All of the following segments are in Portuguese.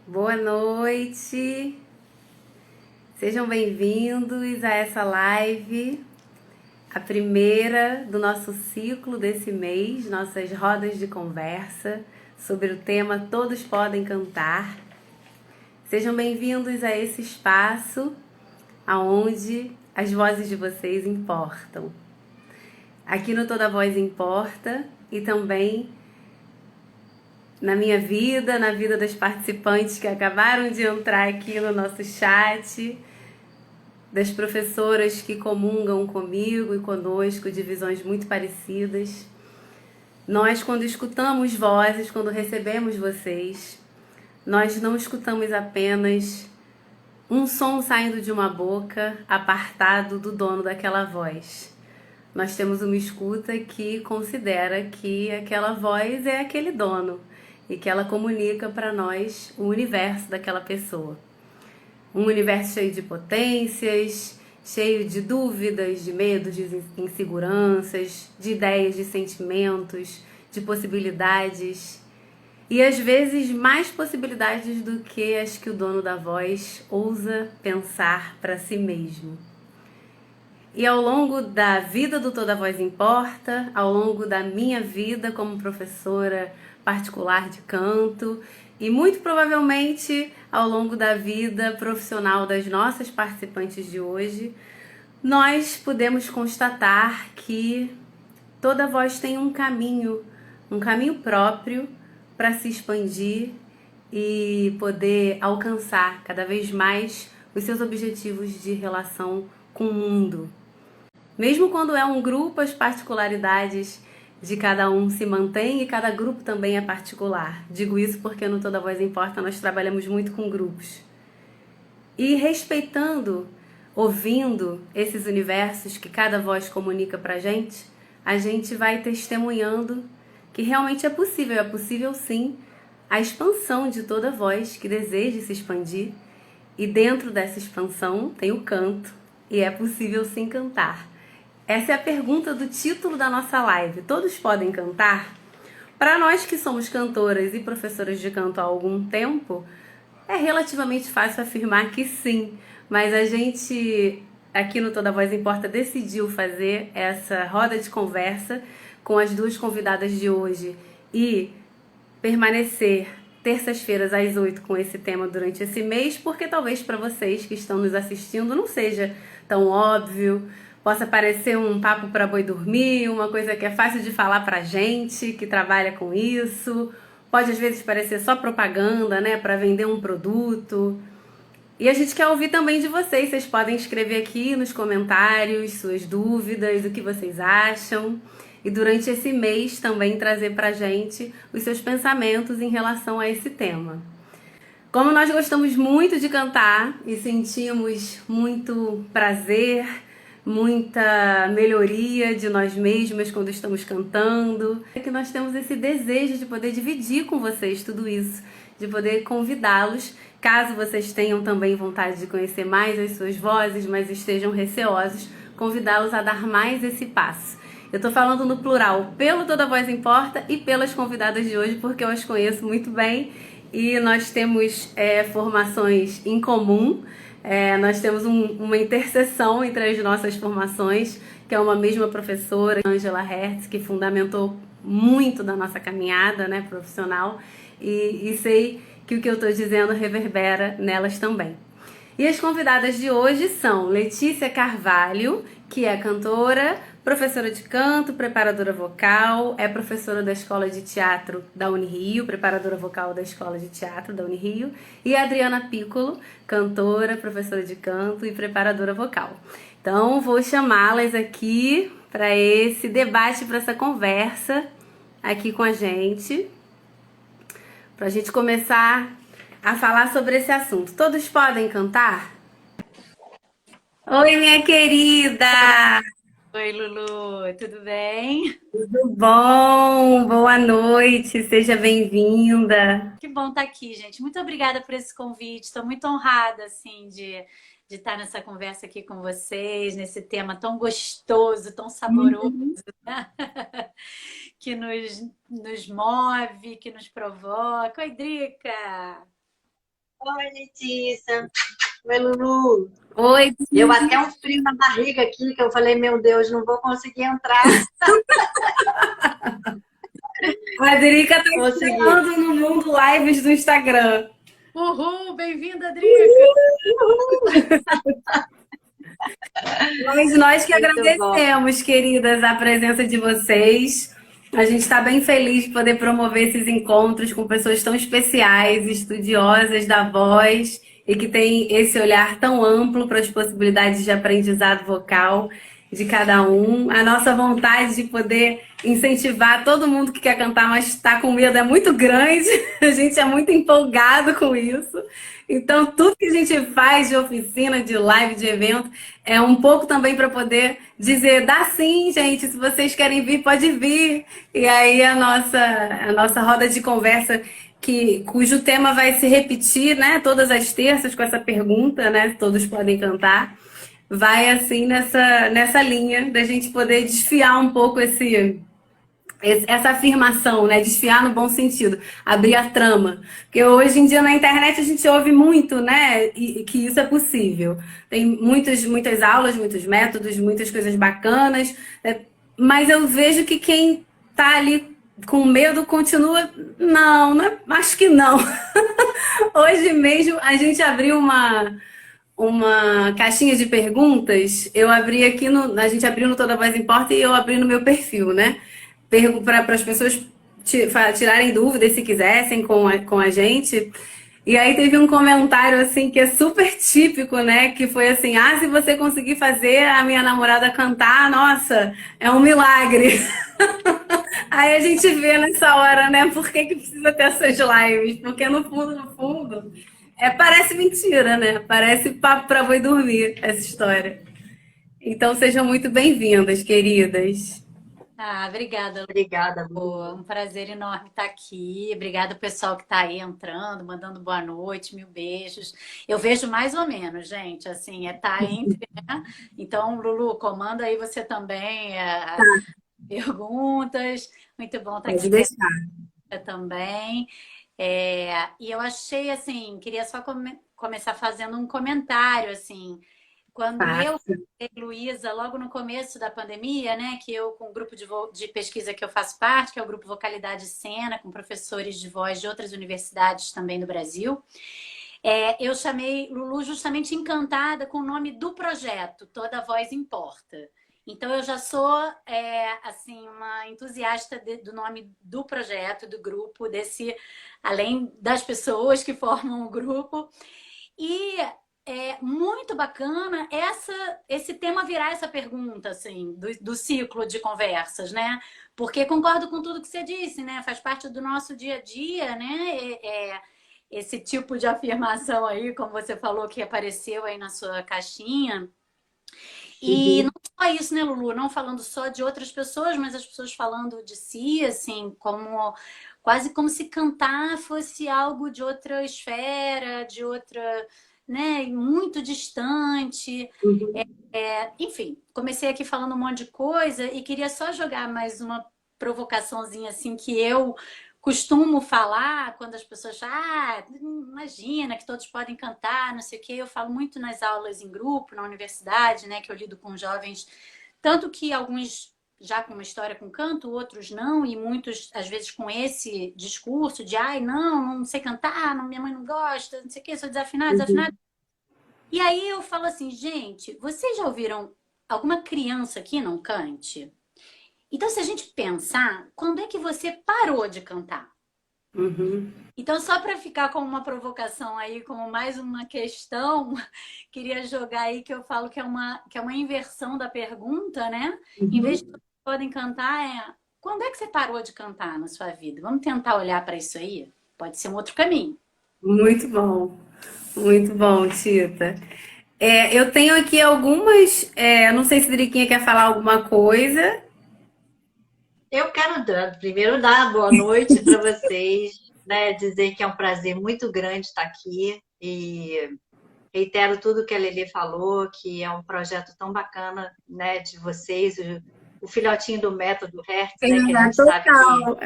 Boa noite, sejam bem-vindos a essa live, a primeira do nosso ciclo desse mês, nossas rodas de conversa sobre o tema Todos Podem Cantar. Sejam bem-vindos a esse espaço aonde as vozes de vocês importam. Aqui no Toda Voz Importa e também na minha vida, na vida das participantes que acabaram de entrar aqui no nosso chat, das professoras que comungam comigo e conosco de visões muito parecidas. Nós, quando escutamos vozes, quando recebemos vocês, nós não escutamos apenas um som saindo de uma boca apartado do dono daquela voz. Nós temos uma escuta que considera que aquela voz é aquele dono e que ela comunica para nós o universo daquela pessoa. Um universo cheio de potências, cheio de dúvidas, de medos, de inseguranças, de ideias, de sentimentos, de possibilidades. E às vezes mais possibilidades do que as que o dono da voz ousa pensar para si mesmo. E ao longo da vida do Toda Voz Importa, ao longo da minha vida como professora particular de canto e muito provavelmente ao longo da vida profissional das nossas participantes de hoje, nós podemos constatar que toda voz tem um caminho próprio para se expandir e poder alcançar cada vez mais os seus objetivos de relação com o mundo. Mesmo quando é um grupo, as particularidades de cada um se mantêm e cada grupo também é particular. Digo isso porque no Toda Voz Importa nós trabalhamos muito com grupos. E respeitando, ouvindo esses universos que cada voz comunica pra gente, a gente vai testemunhando que realmente é possível sim, a expansão de toda voz que deseja se expandir. E dentro dessa expansão tem o canto, e é possível sim cantar. Essa é a pergunta do título da nossa live. Todos podem cantar? Para nós que somos cantoras e professoras de canto há algum tempo, é relativamente fácil afirmar que sim. Mas a gente, aqui no Toda Voz Importa, decidiu fazer essa roda de conversa com as duas convidadas de hoje e permanecer terças-feiras às 8 com esse tema durante esse mês, porque talvez para vocês que estão nos assistindo não seja tão óbvio, possa parecer um papo para boi dormir, uma coisa que é fácil de falar pra gente, que trabalha com isso. Pode às vezes parecer só propaganda, né, para vender um produto. E a gente quer ouvir também de vocês. Vocês podem escrever aqui nos comentários suas dúvidas, o que vocês acham. E durante esse mês também trazer pra gente os seus pensamentos em relação a esse tema. Como nós gostamos muito de cantar e sentimos muito prazer, muita melhoria de nós mesmas quando estamos cantando, é que nós temos esse desejo de poder dividir com vocês tudo isso, de poder convidá-los, caso vocês tenham também vontade de conhecer mais as suas vozes, mas estejam receosos, convidá-los a dar mais esse passo. Eu tô falando no plural, pelo Toda Voz Importa e pelas convidadas de hoje, porque eu as conheço muito bem e nós temos formações em comum. Nós temos uma interseção entre as nossas formações, que é uma mesma professora, Angela Hertz, que fundamentou muito da nossa caminhada, né, profissional, e sei que o que eu estou dizendo reverbera nelas também. E as convidadas de hoje são Letícia Carvalho, que é cantora, professora de canto, preparadora vocal, é professora da Escola de Teatro da Unirio, preparadora vocal da Escola de Teatro da Unirio, e a Adriana Piccolo, cantora, professora de canto e preparadora vocal. Então, vou chamá-las aqui para esse debate, para essa conversa aqui com a gente, para a gente começar a falar sobre esse assunto. Todos podem cantar? Oi, minha querida! Oi, Lulu, tudo bem? Tudo bom? Boa noite, seja bem-vinda. Que bom estar aqui, gente. Muito obrigada por esse convite. Estou muito honrada, assim, de estar nessa conversa aqui com vocês, nesse tema tão gostoso, tão saboroso, que nos move, que nos provoca. Oi, Drica! Oi, Letícia. Oi, Lulu. Oi, Deu até um frio na barriga aqui, que eu falei, meu Deus, não vou conseguir entrar. a Drica tá Consegui. estreando no mundo lives do Instagram. Uhul, bem-vinda, Drica! Mas nós que Muito bom. agradecemos, queridas, a presença de vocês. A gente está bem feliz de poder promover esses encontros com pessoas tão especiais, estudiosas da voz e que têm esse olhar tão amplo para as possibilidades de aprendizado vocal de cada um. A nossa vontade de poder incentivar todo mundo que quer cantar, mas está com medo é muito grande. A gente é muito empolgado com isso. Então, tudo que a gente faz de oficina, de live, de evento, é um pouco também para poder dizer, dá sim, gente, se vocês querem vir, pode vir. E aí a nossa roda de conversa, cujo tema vai se repetir, né, todas as terças com essa pergunta, né, todos podem cantar, vai assim nessa linha da gente poder desfiar um pouco essa afirmação, né? Desfiar no bom sentido, abrir a trama. Porque hoje em dia na internet a gente ouve muito, né? E que isso é possível. Tem muitas aulas, muitos métodos, muitas coisas bacanas, né? Mas eu vejo que quem tá ali com medo continua. Não, acho que não. Hoje mesmo a gente abriu uma caixinha de perguntas. Eu abri aqui a gente abriu no Toda Voz Importa e eu abri no meu perfil, né? Para as pessoas tirarem dúvidas se quisessem com a gente. E aí teve um comentário assim que é super típico, né? Que foi assim: ah, se você conseguir fazer a minha namorada cantar, nossa, é um milagre. Aí a gente vê nessa hora, né? Por que precisa ter essas lives? Porque no fundo, parece mentira, né? Parece papo pra boi dormir essa história. Então sejam muito bem-vindas, queridas. Ah, obrigada, Obrigada, Lu. Lulu. Um prazer enorme estar aqui. Obrigada, pessoal que está aí entrando, mandando boa noite, mil beijos. Eu vejo mais ou menos, gente, assim, tá entre, né? Então, Lulu, comanda aí você também perguntas. Muito bom estar Pode aqui com deixar. você também. E eu achei, assim, queria só começar fazendo um comentário, assim, quando eu, Faça. Luísa, logo no começo da pandemia, né, que eu, com o grupo de pesquisa que eu faço parte, que é o grupo Vocalidade e Cena, com professores de voz de outras universidades também do Brasil, eu chamei Lulu justamente encantada com o nome do projeto, Toda Voz Importa. Então, eu já sou, assim, uma entusiasta do nome do projeto, do grupo, além das pessoas que formam o grupo. E é muito bacana esse tema virar essa pergunta, assim, do ciclo de conversas, né? Porque concordo com tudo que você disse, né? Faz parte do nosso dia a dia, né? Esse tipo de afirmação aí, como você falou, que apareceu aí na sua caixinha. E não Uhum. só isso, né, Lulu? Não falando só de outras pessoas, mas as pessoas falando de si, assim, quase como se cantar fosse algo de outra esfera, de outra, né, muito distante. Enfim, comecei aqui falando um monte de coisa e queria só jogar mais uma provocaçãozinha assim que eu costumo falar quando as pessoas falam, imagina que todos podem cantar, não sei o quê. Eu falo muito nas aulas em grupo, na universidade, né, que eu lido com jovens, tanto que alguns já com uma história com canto, outros não, e muitos, às vezes, com esse discurso de ai, não sei cantar, minha mãe não gosta, não sei o quê, sou desafinada, desafinada. E aí eu falo assim, gente, vocês já ouviram alguma criança que não cante? Então, se a gente pensar, quando é que você parou de cantar? Uhum. Então, só para ficar com uma provocação aí, como mais uma questão, queria jogar aí que eu falo que é uma inversão da pergunta, né? Em vez de Uhum. todos podem cantar, quando é que você parou de cantar na sua vida? Vamos tentar olhar para isso aí? Pode ser um outro caminho. Muito bom, Tita. Eu tenho aqui algumas. Não sei se a Driquinha quer falar alguma coisa. Eu quero primeiro dar boa noite para vocês, né? Dizer que é um prazer muito grande estar aqui e reitero tudo que a Lelê falou, que é um projeto tão bacana, né, de vocês, o filhotinho do método Hertz, né, que a gente sabe Total.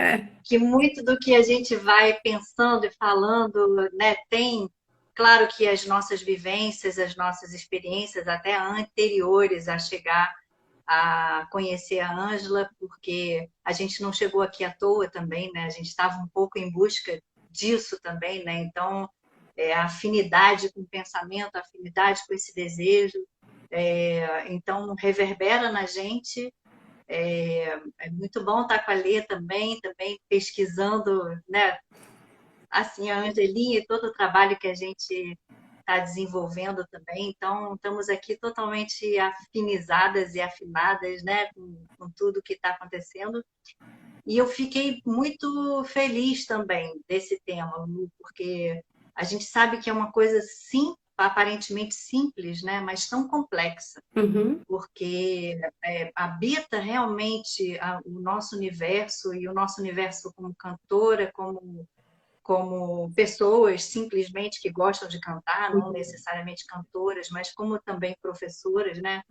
que muito do que a gente vai pensando e falando, né, tem claro que as nossas vivências, as nossas experiências até anteriores a chegar a conhecer a Ângela, porque a gente não chegou aqui à toa também, né? A gente estava um pouco em busca disso também, né? Então, a afinidade com o pensamento, a afinidade com esse desejo, então reverbera na gente. É muito bom estar com a Lê também pesquisando, né? Assim, a Angelinha e todo o trabalho que a gente está desenvolvendo também. Então, estamos aqui totalmente afinizadas e afinadas, né, com tudo que está acontecendo. E eu fiquei muito feliz também desse tema, Lu, porque a gente sabe que é uma coisa aparentemente simples, né, mas tão complexa, porque habita realmente o nosso universo, e o nosso universo como cantora, como pessoas simplesmente que gostam de cantar, não necessariamente cantoras, mas como também professoras, né?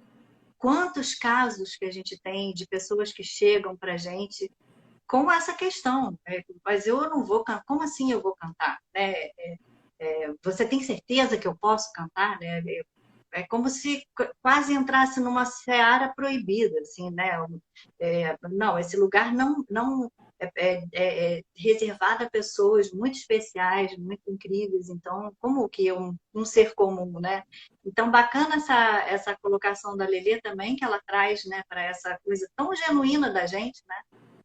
Quantos casos que a gente tem de pessoas que chegam para a gente com essa questão, né? Mas eu não vou cantar, como assim eu vou cantar? Né? Você tem certeza que eu posso cantar? Né? É como se quase entrasse numa seara proibida, assim, né? Não, esse lugar não é reservado a pessoas muito especiais, muito incríveis. Então, como que um ser comum, né? Então, bacana essa colocação da Lelê também, que ela traz, né, para essa coisa tão genuína da gente, né?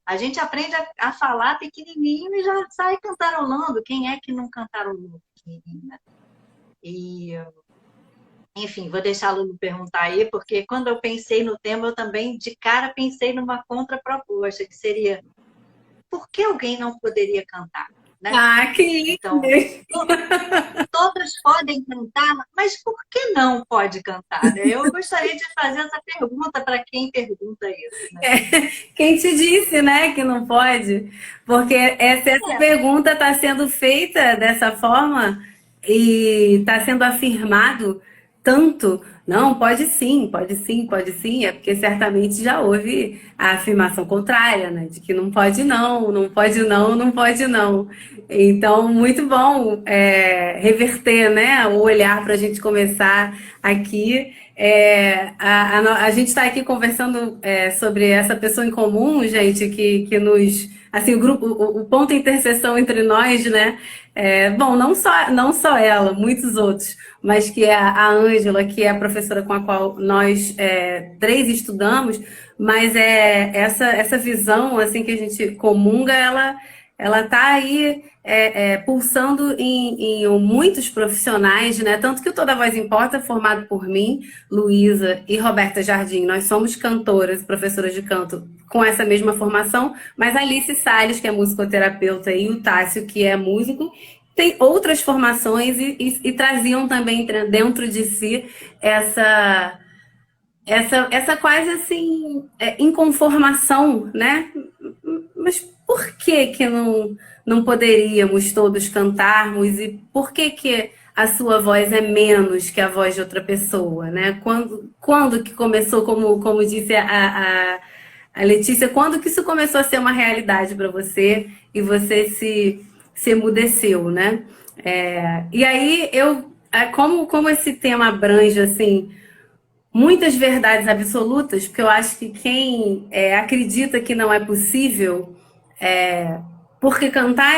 A gente aprende a falar pequenininho e já sai cantarolando. Quem é que não cantarolou pequenininho, né? E enfim, vou deixar a Lulu perguntar aí, porque quando eu pensei no tema, eu também, de cara, pensei numa contraproposta, que seria: por que alguém não poderia cantar? Né? Que lindo! Então, todos podem cantar, mas por que não pode cantar? Né? Eu gostaria de fazer essa pergunta para quem pergunta isso. Né? Quem te disse, né, que não pode? Porque essa pergunta está sendo feita dessa forma e está sendo afirmado tanto. Não, pode sim, pode sim, pode sim. É porque certamente já houve a afirmação contrária, né? De que não pode não, não pode não, não pode não. Então, muito bom reverter, né, o olhar para a gente começar aqui. A gente está aqui conversando sobre essa pessoa em comum, gente, que nos... Assim, o grupo, o ponto de interseção entre nós, né? Bom, não só ela, muitos outros, mas que é a Ângela, que é a professora com a qual nós três estudamos, mas essa visão assim que a gente comunga, ela está aí pulsando em muitos profissionais, né? Tanto que o Toda Voz Importa é formado por mim, Luísa e Roberta Jardim. Nós somos cantoras, professoras de canto com essa mesma formação, mas a Alice Salles, que é musicoterapeuta, e o Tássio, que é músico, tem outras formações e traziam também dentro de si essa quase assim inconformação, né? Mas por que não poderíamos todos cantarmos, e por que a sua voz é menos que a voz de outra pessoa, né? Quando que começou, como disse a Letícia, quando que isso começou a ser uma realidade para você e você se emudeceu, né? E aí como esse tema abrange assim muitas verdades absolutas, porque eu acho que quem acredita que não é possível, porque cantar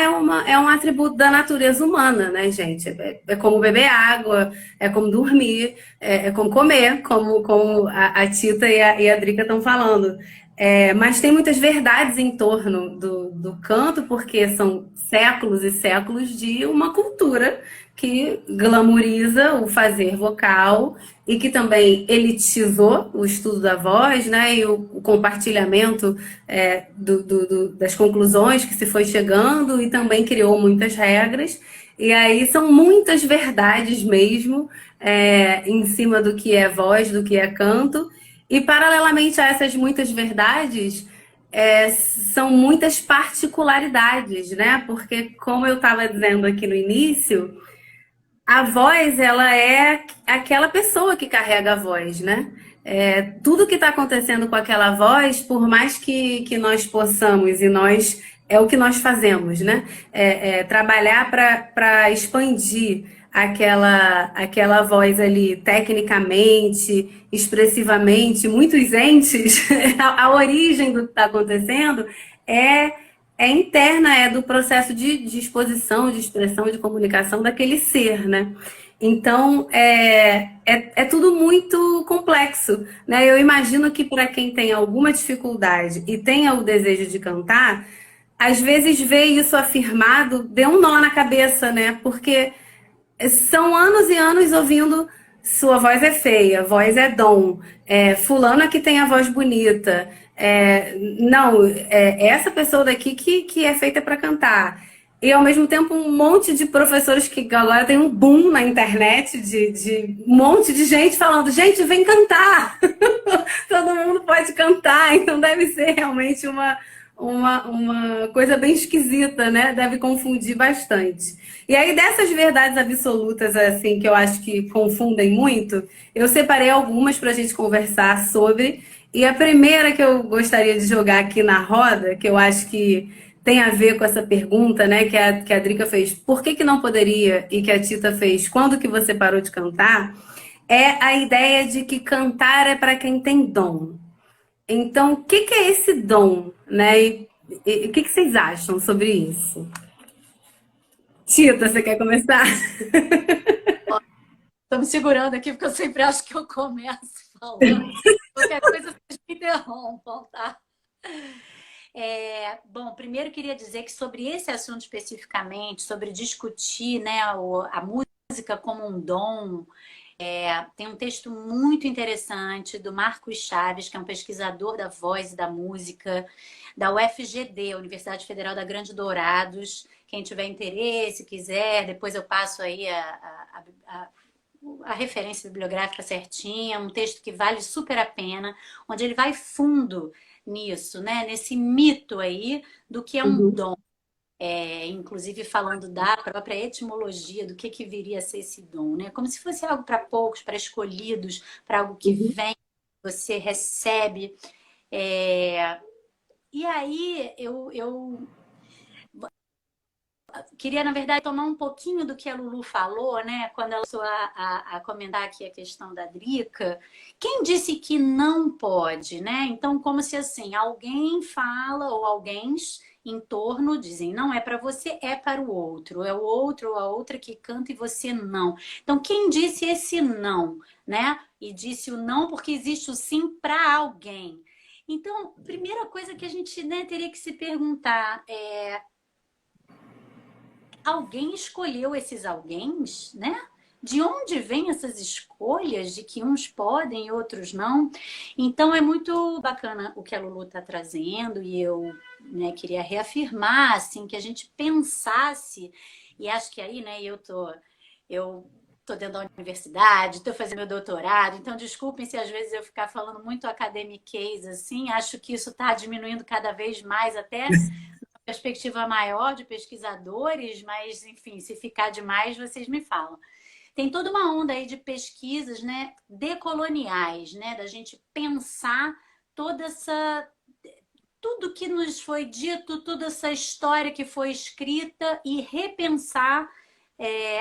é um atributo da natureza humana, né, gente? É como beber água, é como dormir, é como comer, como a Tita e a Drica estão falando. Mas tem muitas verdades em torno do canto, porque são séculos e séculos de uma cultura que glamoriza o fazer vocal e que também elitizou o estudo da voz, né, e o compartilhamento das conclusões que se foi chegando, e também criou muitas regras. E aí são muitas verdades mesmo em cima do que é voz, do que é canto. E paralelamente a essas muitas verdades, são muitas particularidades, né? Porque, como eu estava dizendo aqui no início, a voz, ela é aquela pessoa que carrega a voz, né? Tudo que está acontecendo com aquela voz, por mais que nós possamos, e nós é o que nós fazemos, né? Trabalhar para expandir aquela voz ali tecnicamente, expressivamente, muitos entes, a origem do que está acontecendo é, é interna, é do processo de exposição, de expressão, de comunicação daquele ser, né? Então, é tudo muito complexo, né? Eu imagino que para quem tem alguma dificuldade e tenha o desejo de cantar, às vezes ver isso afirmado dê um nó na cabeça, né? Porque são anos e anos ouvindo sua voz é feia, voz é dom, fulano aqui tem a voz bonita, não, essa pessoa daqui que é feita para cantar. E ao mesmo tempo um monte de professores que agora tem um boom na internet de um monte de gente falando, gente, vem cantar! Todo mundo pode cantar, então deve ser realmente uma coisa bem esquisita, né? Deve confundir bastante. E aí, dessas verdades absolutas, assim, que eu acho que confundem muito, eu separei algumas para a gente conversar sobre. E a primeira que eu gostaria de jogar aqui na roda, que eu acho que tem a ver com essa pergunta, né, que a Drica fez, por que não poderia? E que a Tita fez, quando que você parou de cantar? É a ideia de que cantar é para quem tem dom. Então, o que é esse dom, né? E o que vocês acham sobre isso? Tita, você quer começar? Estou me segurando aqui porque eu sempre acho que eu começo falando. Qualquer coisa vocês me interrompam, tá? Bom, primeiro queria dizer que sobre esse assunto especificamente, sobre discutir, né, a música como um dom, tem um texto muito interessante do Marcos Chaves, que é um pesquisador da voz e da música, da UFGD, Universidade Federal da Grande Dourados. Quem tiver interesse, quiser, depois eu passo aí a referência bibliográfica certinha, um texto que vale super a pena, onde ele vai fundo nisso, né? Nesse mito aí do que é um Uhum, dom. Inclusive falando da própria etimologia do que viria a ser esse dom, né? Como se fosse algo para poucos, para escolhidos, para algo que uhum, vem, você recebe. É, E aí eu queria, na verdade, tomar um pouquinho do que a Lulu falou, né? Quando ela começou a comentar aqui a questão da Drica. Quem disse que não pode, né? Então, como se assim, alguém fala ou alguém em torno dizem, não é para você, é para o outro. É o outro ou a outra que canta e você não. Então, quem disse esse não, né? E disse o não porque existe o sim para alguém. Então, primeira coisa que a gente, né, teria que se perguntar alguém escolheu esses alguéms, né? De onde vêm essas escolhas de que uns podem e outros não? Então é muito bacana o que a Lulu está trazendo e eu, né, queria reafirmar assim que a gente pensasse e acho que aí, né, eu tô dentro da universidade, estou fazendo meu doutorado, então desculpem se às vezes eu ficar falando muito academiquez assim, acho que isso está diminuindo cada vez mais até perspectiva maior de pesquisadores, mas enfim, se ficar demais, vocês me falam. Tem toda uma onda aí de pesquisas, né, decoloniais, né, da gente pensar toda essa tudo que nos foi dito, toda essa história que foi escrita e repensar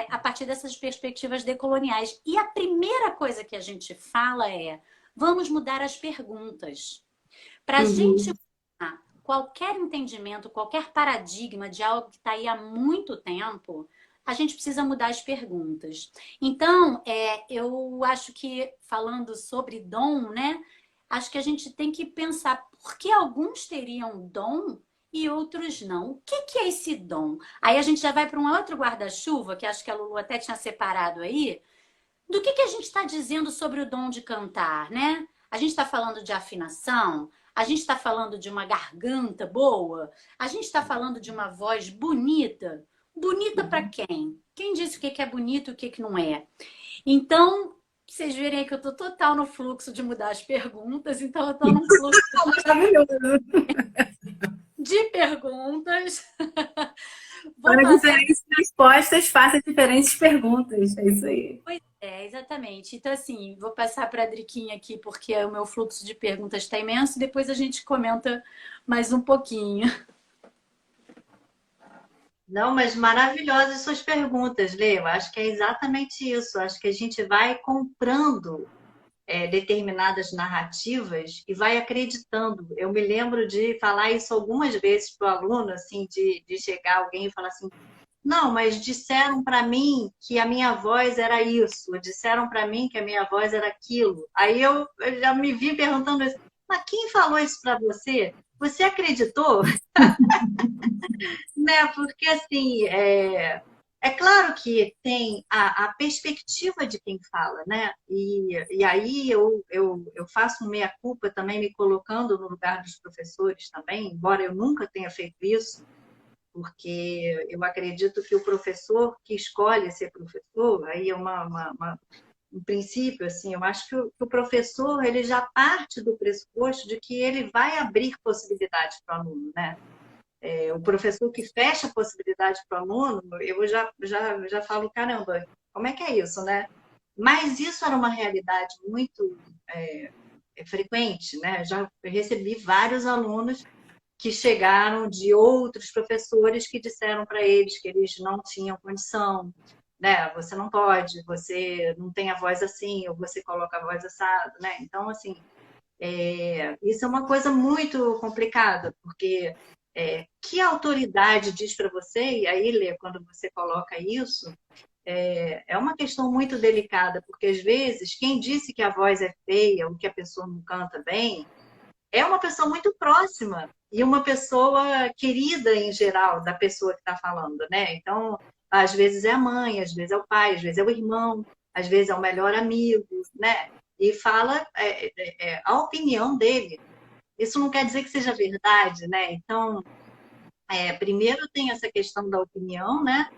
a partir dessas perspectivas decoloniais. E a primeira coisa que a gente fala é: vamos mudar as perguntas. Para a gente uhum, qualquer entendimento, qualquer paradigma de algo que está aí há muito tempo, a gente precisa mudar as perguntas. Então, eu acho que falando sobre dom, né? Acho que a gente tem que pensar por que alguns teriam dom e outros não. O que é esse dom? Aí a gente já vai para um outro guarda-chuva, que acho que a Lulu até tinha separado aí, do que a gente está dizendo sobre o dom de cantar, né? A gente está falando de afinação, a gente está falando de uma garganta boa, a gente está falando de uma voz bonita. Bonita para quem? Quem disse o que é bonito e o que não é? Então, vocês verem aí que eu estou total no fluxo de mudar as perguntas, então eu estou num fluxo maravilhoso. de perguntas. Vou Para passar. diferentes respostas, faça diferentes perguntas. É isso aí. Pois exatamente. Então, assim, vou passar para a Driquinha aqui, porque o meu fluxo de perguntas está imenso, e depois a gente comenta mais um pouquinho. Não, mas maravilhosas suas perguntas, Lê. Eu acho que é exatamente isso. Eu acho que a gente vai comprando determinadas narrativas e vai acreditando. Eu me lembro de falar isso algumas vezes para o aluno, assim, de chegar alguém e falar assim, não, mas disseram para mim que a minha voz era isso, disseram para mim que a minha voz era aquilo. Aí eu já me vi perguntando isso, mas quem falou isso para você? Você acreditou? Né? Porque assim, é claro que tem a perspectiva de quem fala, né? E aí eu faço um meia-culpa também me colocando no lugar dos professores também, embora eu nunca tenha feito isso, porque eu acredito que o professor que escolhe ser professor, aí é um princípio, assim, eu acho que o professor ele já parte do pressuposto de que ele vai abrir possibilidades para o aluno, né? O professor que fecha a possibilidade para o aluno, eu já falo, caramba, como é que é isso, né? Mas isso era uma realidade muito frequente, né? Já recebi vários alunos que chegaram de outros professores que disseram para eles que eles não tinham condição, né? Você não pode, você não tem a voz assim, ou você coloca a voz assada, né? Então, assim, isso é uma coisa muito complicada, porque que autoridade diz para você, e aí, Lê, quando você coloca isso, é uma questão muito delicada, porque às vezes quem disse que a voz é feia ou que a pessoa não canta bem é uma pessoa muito próxima e uma pessoa querida em geral da pessoa que está falando, né? Então, às vezes é a mãe, às vezes é o pai, às vezes é o irmão, às vezes é o melhor amigo, né? E fala a opinião dele. Isso não quer dizer que seja verdade, né? Então, primeiro tem essa questão da opinião, né?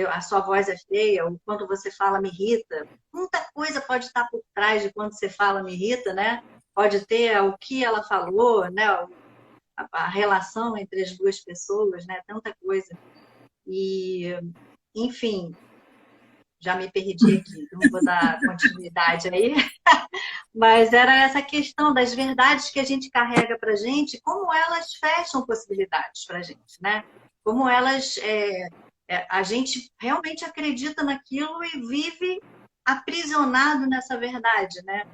A sua voz é feia, ou quando você fala me irrita. Muita coisa pode estar por trás de quando você fala me irrita, né? Pode ter o que ela falou, né? A relação entre as duas pessoas, né? Tanta coisa. E, enfim, já me perdi aqui, não vou dar continuidade aí. Mas era essa questão das verdades que a gente carrega para a gente, como elas fecham possibilidades para a gente, né? Como elas, a gente realmente acredita naquilo e vive aprisionado nessa verdade, né?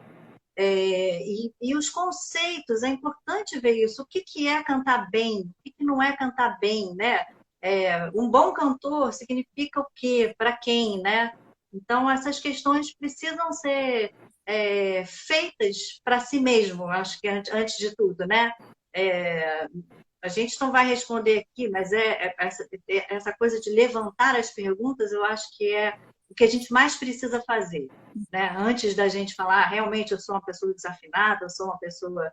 E os conceitos, é importante ver isso. O que é cantar bem? O que não é cantar bem, né? Um bom cantor significa o quê? Para quem, né? Então, essas questões precisam ser feitas para si mesmo, acho que antes de tudo, né? A gente não vai responder aqui, mas essa coisa de levantar as perguntas, eu acho que é o que a gente mais precisa fazer, né? Antes da gente falar, realmente eu sou uma pessoa desafinada, eu sou uma pessoa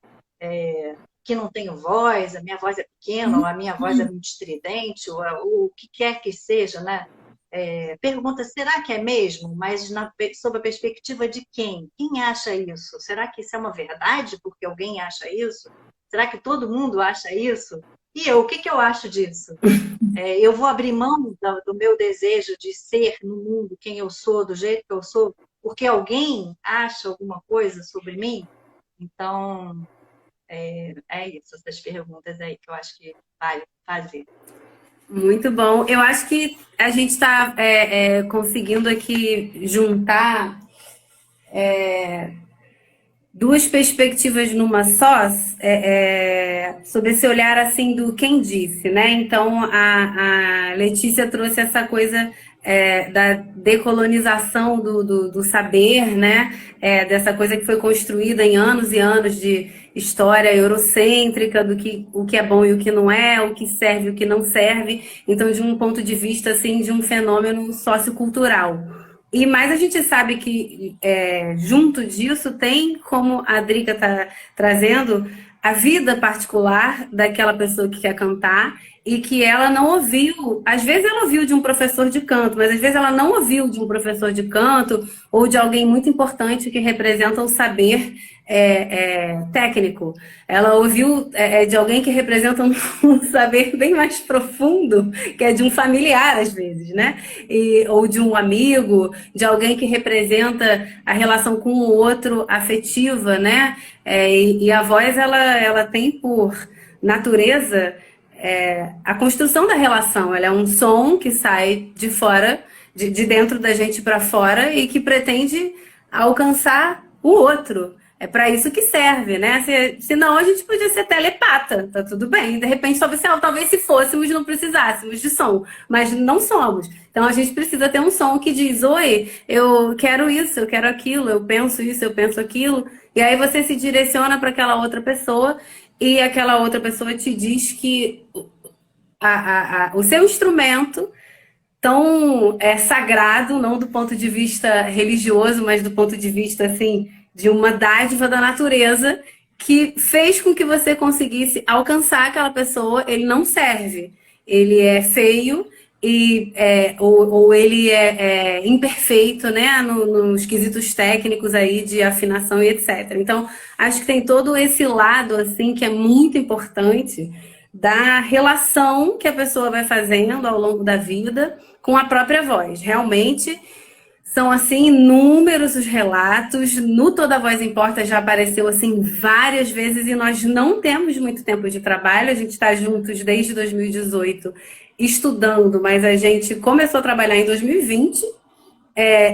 que não tenho voz, a minha voz é pequena, ou a minha voz é muito estridente, ou o que quer que seja, né? Pergunta, será que é mesmo? Mas sob a perspectiva de quem? Quem acha isso? Será que isso é uma verdade porque alguém acha isso? Será que todo mundo acha isso? E eu, o que eu acho disso? Eu vou abrir mão do meu desejo de ser no mundo quem eu sou, do jeito que eu sou, porque alguém acha alguma coisa sobre mim? Então, isso, essas perguntas aí que eu acho que vale fazer. Muito bom. Eu acho que a gente está conseguindo aqui juntar duas perspectivas numa só, sob esse olhar assim do quem disse, né? Então a Letícia trouxe essa coisa da decolonização do saber, né? Dessa coisa que foi construída em anos e anos de história eurocêntrica do que o que é bom e o que não é, o que serve e o que não serve. Então, de um ponto de vista assim de um fenômeno sociocultural. E mais a gente sabe que junto disso tem, como a Drica está trazendo, a vida particular daquela pessoa que quer cantar e que ela não ouviu. Às vezes ela ouviu de um professor de canto, mas às vezes ela não ouviu de um professor de canto ou de alguém muito importante que representa o saber técnico. Ela ouviu de alguém que representa um saber bem mais profundo, que é de um familiar, às vezes, né? Ou de um amigo, de alguém que representa a relação com o outro afetiva, né? E a voz, ela tem por natureza a construção da relação. Ela é um som que sai de fora, de dentro da gente para fora e que pretende alcançar o outro. É para isso que serve, né? Senão a gente podia ser telepata, tá tudo bem. De repente, talvez se fôssemos, não precisássemos de som, mas não somos. Então a gente precisa ter um som que diz: oi, eu quero isso, eu quero aquilo, eu penso isso, eu penso aquilo. E aí você se direciona para aquela outra pessoa e aquela outra pessoa te diz que o seu instrumento tão sagrado, não do ponto de vista religioso, mas do ponto de vista assim de uma dádiva da natureza que fez com que você conseguisse alcançar aquela pessoa. Ele não serve, ele é feio ou ele é imperfeito, né, nos quesitos técnicos aí de afinação e etc. Então, acho que tem todo esse lado assim que é muito importante da relação que a pessoa vai fazendo ao longo da vida com a própria voz. Realmente são assim inúmeros os relatos. No Toda Voz Importa já apareceu assim várias vezes e nós não temos muito tempo de trabalho. A gente está juntos desde 2018 estudando, mas a gente começou a trabalhar em 2020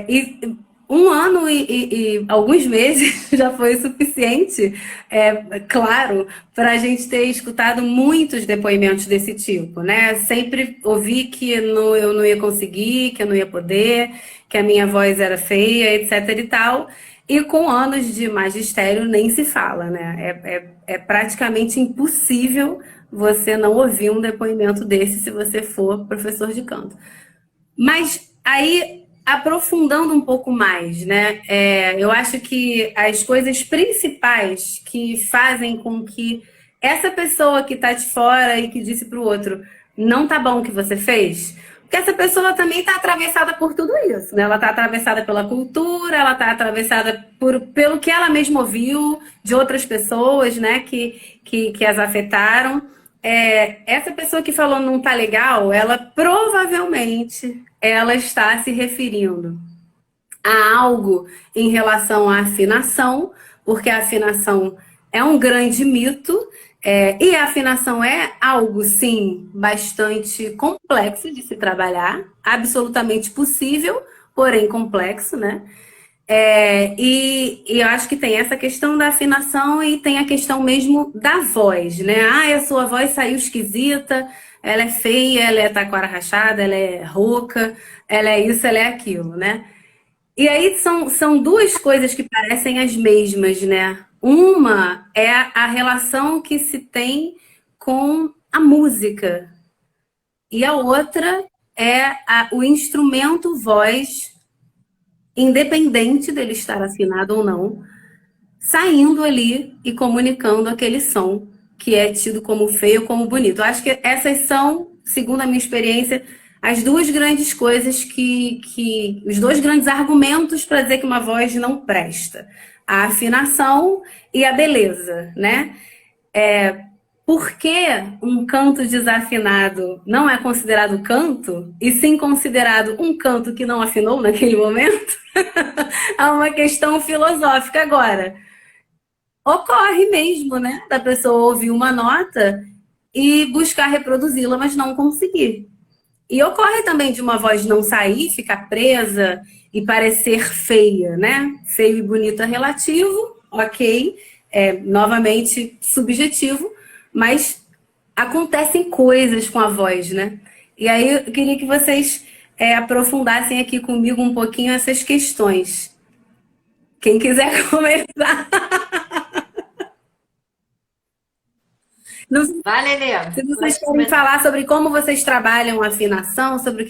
e um ano e alguns meses já foi suficiente, claro, para a gente ter escutado muitos depoimentos desse tipo, né? Sempre ouvi que eu não ia conseguir, que eu não ia poder, que a minha voz era feia, etc e tal. E com anos de magistério nem se fala, né? É praticamente impossível você não ouvir um depoimento desse se você for professor de canto. Mas aí, aprofundando um pouco mais, né? Eu acho que as coisas principais que fazem com que essa pessoa que está de fora e que disse para o outro, não tá bom o que você fez, porque essa pessoa também está atravessada por tudo isso, né? Ela está atravessada pela cultura, ela está atravessada pelo que ela mesma ouviu de outras pessoas, né? Que as afetaram. Essa pessoa que falou não tá legal, ela provavelmente ela está se referindo a algo em relação à afinação, porque a afinação é um grande mito, e a afinação é algo, sim, bastante complexo de se trabalhar, absolutamente possível, porém complexo, né? E eu acho que tem essa questão da afinação e tem a questão mesmo da voz, né? Ah, a sua voz saiu esquisita, ela é feia, ela é taquara rachada, ela é rouca, ela é isso, ela é aquilo, né? E aí são duas coisas que parecem as mesmas, né? Uma é a relação que se tem com a música, e a outra é o instrumento voz, independente dele estar afinado ou não, saindo ali e comunicando aquele som que é tido como feio, como bonito. Eu acho que essas são, segundo a minha experiência, as duas grandes coisas os dois grandes argumentos para dizer que uma voz não presta. A afinação e a beleza, né? Por que um canto desafinado não é considerado canto, e sim considerado um canto que não afinou naquele momento? Há uma questão filosófica agora. Ocorre mesmo, né? Da pessoa ouvir uma nota e buscar reproduzi-la, mas não conseguir. E ocorre também de uma voz não sair, ficar presa e parecer feia, né? Feio e bonito é relativo, ok. Novamente subjetivo, mas acontecem coisas com a voz, né? E aí eu queria que vocês aprofundassem aqui comigo um pouquinho essas questões. Quem quiser começar. Não sei Vai, Lelê, se vocês pode querem começar. falar sobre como vocês trabalham a afinação, sobre o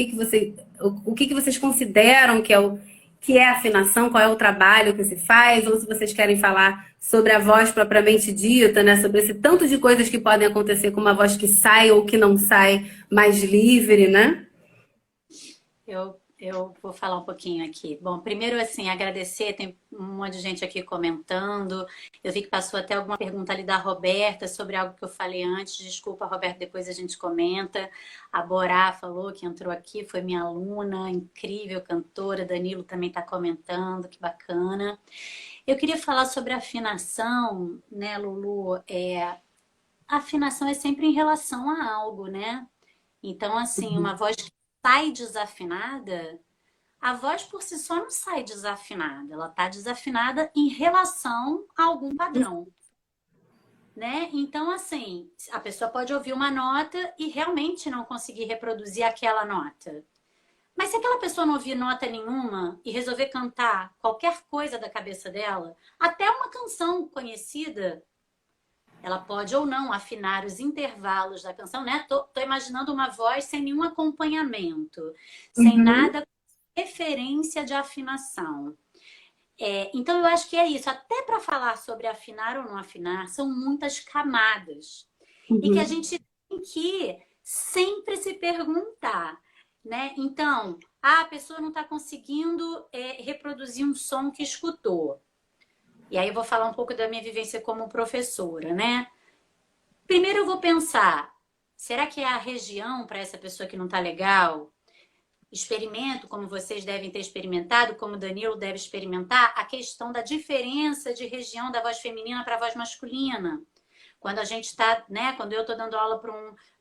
que vocês consideram que é a afinação, qual é o trabalho que se faz, ou se vocês querem falar sobre a voz propriamente dita, né? Sobre esse tanto de coisas que podem acontecer com uma voz que sai ou que não sai mais livre, né? Eu vou falar um pouquinho aqui. Bom, primeiro, assim, agradecer, tem um monte de gente aqui comentando. Eu vi que passou até alguma pergunta ali da Roberta sobre algo que eu falei antes. Desculpa, Roberta, depois a gente comenta. A Borá falou que entrou aqui, foi minha aluna, incrível cantora. Danilo também está comentando, que bacana. Eu queria falar sobre afinação, né, Lulu? a afinação é sempre em relação a algo, né? Então, assim, uma voz que sai desafinada, a voz por si só não sai desafinada, ela está desafinada em relação a algum padrão, né? Então, assim, a pessoa pode ouvir uma nota e realmente não conseguir reproduzir aquela nota. Mas se aquela pessoa não ouvir nota nenhuma e resolver cantar qualquer coisa da cabeça dela, até uma canção conhecida, ela pode ou não afinar os intervalos da canção, né? Tô imaginando uma voz sem nenhum acompanhamento, sem Uhum. nada referência de afinação. Então eu acho que é isso. Até para falar sobre afinar ou não afinar, são muitas camadas. E que a Uhum. gente tem que sempre se perguntar, né? Então, a pessoa não está conseguindo reproduzir um som que escutou. E aí eu vou falar um pouco da minha vivência como professora, né? Primeiro eu vou pensar, será que é a região para essa pessoa que não está legal? Experimento, como vocês devem ter experimentado, como o Danilo deve experimentar, a questão da diferença de região da voz feminina para a voz masculina. Quando a gente está, né? Quando eu estou dando aula para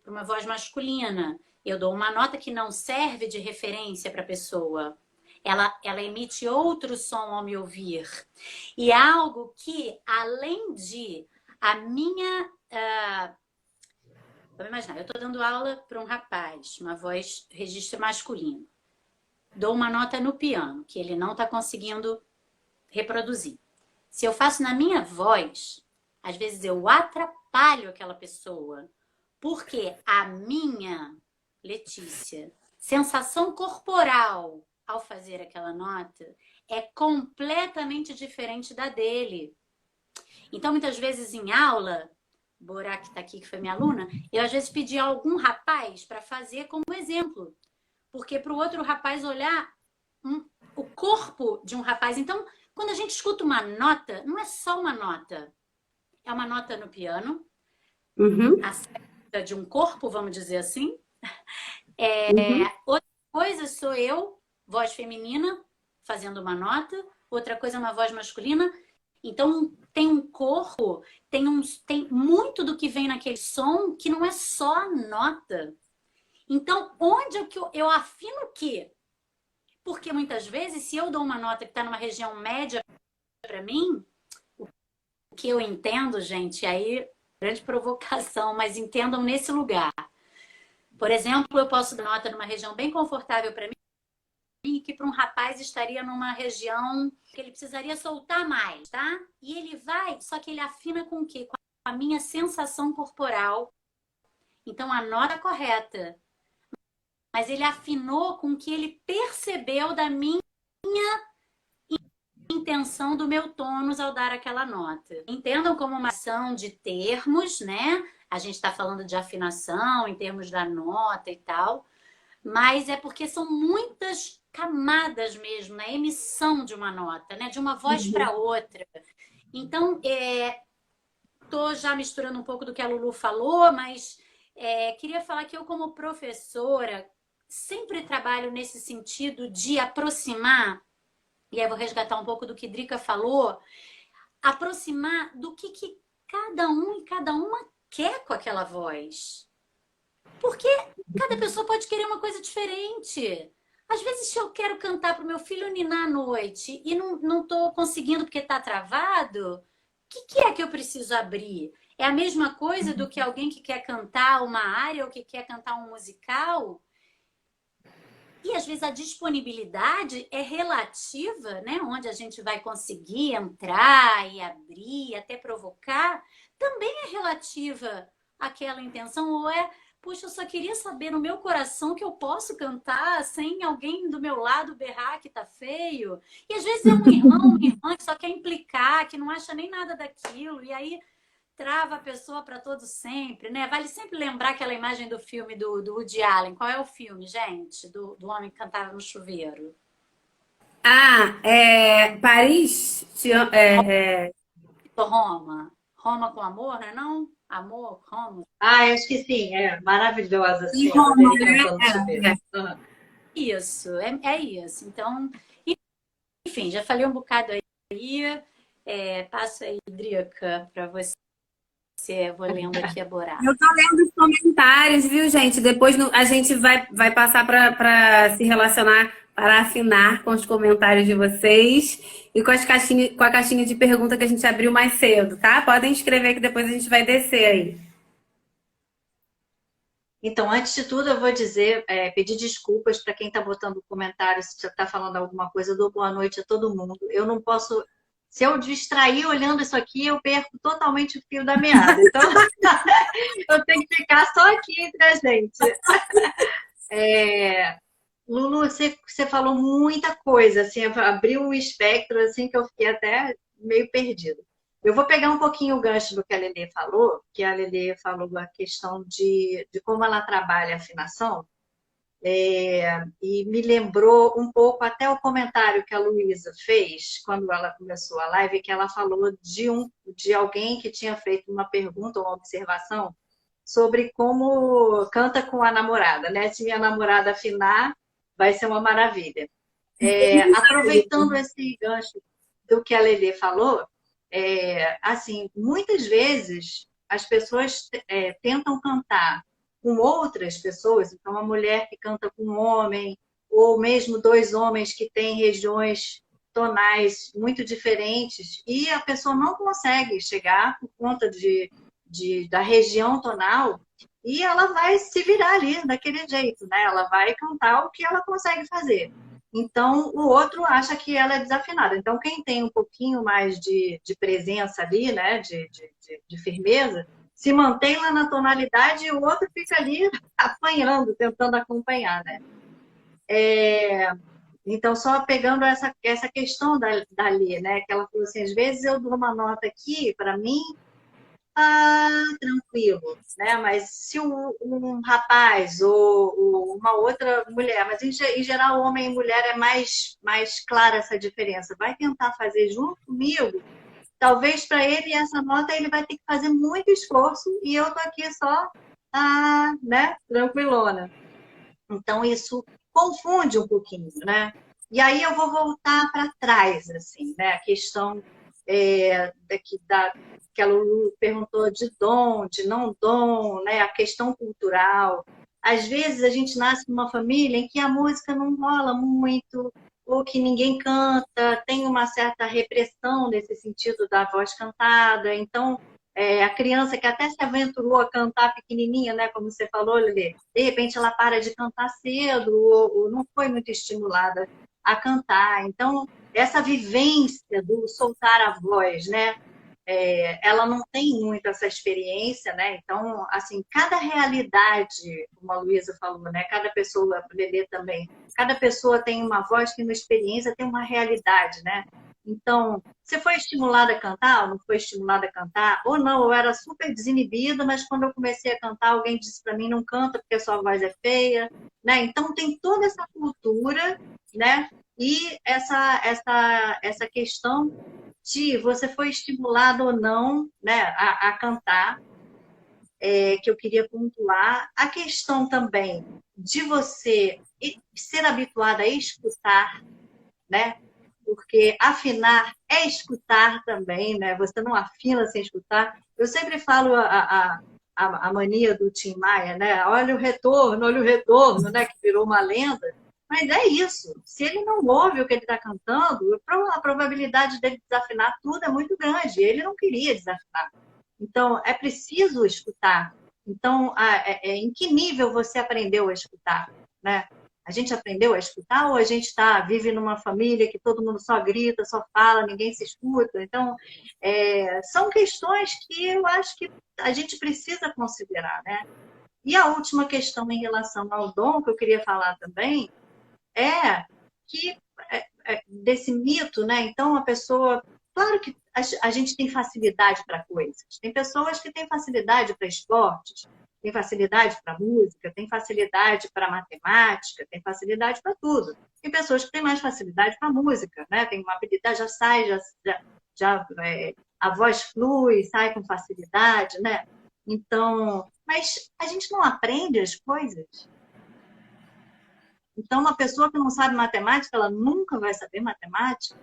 uma voz masculina, eu dou uma nota que não serve de referência para a pessoa. Ela emite outro som ao me ouvir. E é algo que, além de a minha. Vamos imaginar, eu estou dando aula para um rapaz, uma voz, registro masculino. Dou uma nota no piano, que ele não está conseguindo reproduzir. Se eu faço na minha voz, às vezes eu atrapalho aquela pessoa, porque a minha, Letícia, sensação corporal ao fazer aquela nota é completamente diferente da dele. Então, muitas vezes em aula, Borá, que está aqui, que foi minha aluna, eu às vezes pedi a algum rapaz para fazer como exemplo. Porque para o outro rapaz olhar o corpo de um rapaz. Então, quando a gente escuta uma nota, não é só uma nota. É uma nota no piano, Uhum. a saída de um corpo, vamos dizer assim. Uhum. Outra coisa sou eu, voz feminina, fazendo uma nota. Outra coisa é uma voz masculina. Então, tem um corpo, tem muito do que vem naquele som que não é só a nota. Então, onde é que eu afino o quê? Porque muitas vezes, se eu dou uma nota que está numa região média para mim, o que eu entendo, gente, aí, grande provocação, mas entendam nesse lugar. Por exemplo, eu posso dar nota numa região bem confortável para mim, e que para um rapaz estaria numa região que ele precisaria soltar mais, tá? E ele vai, só que ele afina com o quê? Com a minha sensação corporal. Então, a nota é correta. Mas ele afinou com o que ele percebeu da minha intenção do meu tônus ao dar aquela nota. Entendam como uma ação de termos, né? A gente está falando de afinação em termos da nota e tal, mas é porque são muitas camadas mesmo na emissão de uma nota, né? De uma voz para outra. Então, tô já misturando um pouco do que a Lulu falou, mas queria falar que eu, como professora, sempre trabalho nesse sentido de aproximar, e aí vou resgatar um pouco do que Drica falou, aproximar do que cada um e cada uma quer com aquela voz. Porque cada pessoa pode querer uma coisa diferente. Às vezes, se eu quero cantar para o meu filho ninar à noite e não estou conseguindo porque está travado, o que é que eu preciso abrir? É a mesma coisa do que alguém que quer cantar uma área ou que quer cantar um musical? E às vezes a disponibilidade é relativa, né? Onde a gente vai conseguir entrar e abrir, até provocar, também é relativa àquela intenção, ou puxa, eu só queria saber no meu coração que eu posso cantar sem alguém do meu lado berrar que tá feio. E às vezes é um irmão, uma irmã que só quer implicar, que não acha nem nada daquilo, e aí trava a pessoa para todo sempre, né? Vale sempre lembrar aquela imagem do filme do Woody Allen. Qual é o filme, gente? Do homem que cantava no chuveiro. Ah, Paris, Roma. Roma com amor, né? Não? Amor, Roma. Ah, eu acho que sim, é maravilhosa a em cena Roma, dele cantando chuveiro. né? Uhum. Isso, é isso. Então, enfim, já falei um bocado aí. Passo aí, Drica, para você. Vou lendo aqui a Borá. Eu tô lendo os comentários, viu, gente? Depois a gente vai passar para se relacionar, para afinar com os comentários de vocês e com com a caixinha de pergunta que a gente abriu mais cedo, tá? Podem escrever que depois a gente vai descer aí. Então, antes de tudo, eu vou dizer, pedir desculpas para quem está botando comentário, se já está falando alguma coisa, eu dou boa noite a todo mundo. Eu não posso. Se eu distrair olhando isso aqui, eu perco totalmente o fio da meada. Então, eu tenho que ficar só aqui entre a gente. Lulu, você falou muita coisa, assim, abriu um espectro assim que eu fiquei até meio perdida. Eu vou pegar um pouquinho o gancho do que a Lelê falou, que a Lelê falou a questão de como ela trabalha a afinação, e me lembrou um pouco até o comentário que a Luísa fez quando ela começou a live, que ela falou de alguém que tinha feito uma pergunta ou uma observação sobre como canta com a namorada, né? Se minha namorada afinar, vai ser uma maravilha. Aproveitando esse gancho do que a Lelê falou, assim, muitas vezes as pessoas tentam cantar com outras pessoas, então uma mulher que canta com um homem, ou mesmo dois homens que têm regiões tonais muito diferentes, e a pessoa não consegue chegar por conta da região tonal, e ela vai se virar ali daquele jeito, né? Ela vai cantar o que ela consegue fazer. Então, o outro acha que ela é desafinada. Então, quem tem um pouquinho mais de presença ali, né, de firmeza, se mantém lá na tonalidade e o outro fica ali apanhando, tentando acompanhar, né? Então, só pegando essa questão da Lê, né, que ela falou assim, às vezes eu dou uma nota aqui, para mim, tranquilo, né? Mas se um rapaz ou uma outra mulher, mas em geral homem e mulher é mais clara essa diferença, vai tentar fazer junto comigo, talvez para ele essa nota ele vai ter que fazer muito esforço e eu tô aqui só, né? Tranquilona. Então isso confunde um pouquinho, né? E aí eu vou voltar para trás, assim, né? A questão que a Lulu perguntou de dom, de não dom, né? A questão cultural. Às vezes a gente nasce numa família em que a música não rola muito, ou que ninguém canta, tem uma certa repressão nesse sentido da voz cantada. Então, a criança que até se aventurou a cantar pequenininha, né? Como você falou, Lelê, de repente ela para de cantar cedo, ou não foi muito estimulada a cantar. Então, essa vivência do soltar a voz, né? Ela não tem muito essa experiência, né? Então, assim, cada realidade, como a Luísa falou, né? Cada pessoa, a Lelê também, cada pessoa tem uma voz, tem uma experiência, tem uma realidade, né? Então, você foi estimulada a cantar ou não foi estimulada a cantar? Ou não, eu era super desinibida, mas quando eu comecei a cantar, alguém disse para mim, não canta porque a sua voz é feia, né? Então, tem toda essa cultura, né? E essa questão de você foi estimulado ou não, né, a cantar, que eu queria pontuar. A questão também de você ser habituada a escutar, né? Porque afinar é escutar também, né? Você não afina sem escutar. Eu sempre falo a mania do Tim Maia, né? Olha o retorno, né? Que virou uma lenda. Mas é isso. Se ele não ouve o que ele está cantando, a probabilidade dele desafinar tudo é muito grande. Ele não queria desafinar. Então, é preciso escutar. Então, em que nível você aprendeu a escutar, né? A gente aprendeu a escutar ou a gente vive numa família que todo mundo só grita, só fala, ninguém se escuta? Então, são questões que eu acho que a gente precisa considerar, né? E a última questão em relação ao dom que eu queria falar também que desse mito, né? Então, a pessoa... Claro que a gente tem facilidade para coisas. Tem pessoas que têm facilidade para esportes, tem facilidade para música, tem facilidade para matemática, tem facilidade para tudo. Tem pessoas que têm mais facilidade para música, né? Tem uma habilidade, já sai, a voz flui, sai com facilidade, né? Então, mas a gente não aprende as coisas. Então, uma pessoa que não sabe matemática, ela nunca vai saber matemática,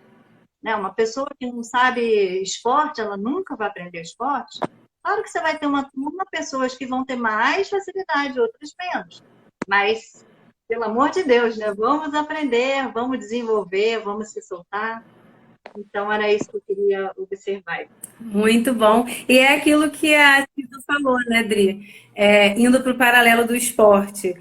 né? Uma pessoa que não sabe esporte, ela nunca vai aprender esporte. Claro que você vai ter uma turma, pessoas que vão ter mais facilidade, outras menos. Mas, pelo amor de Deus, né? Vamos aprender, vamos desenvolver, vamos se soltar. Então, era isso que eu queria observar. Muito bom. E é aquilo que a Tita falou, né, Dri? Indo para o paralelo do esporte.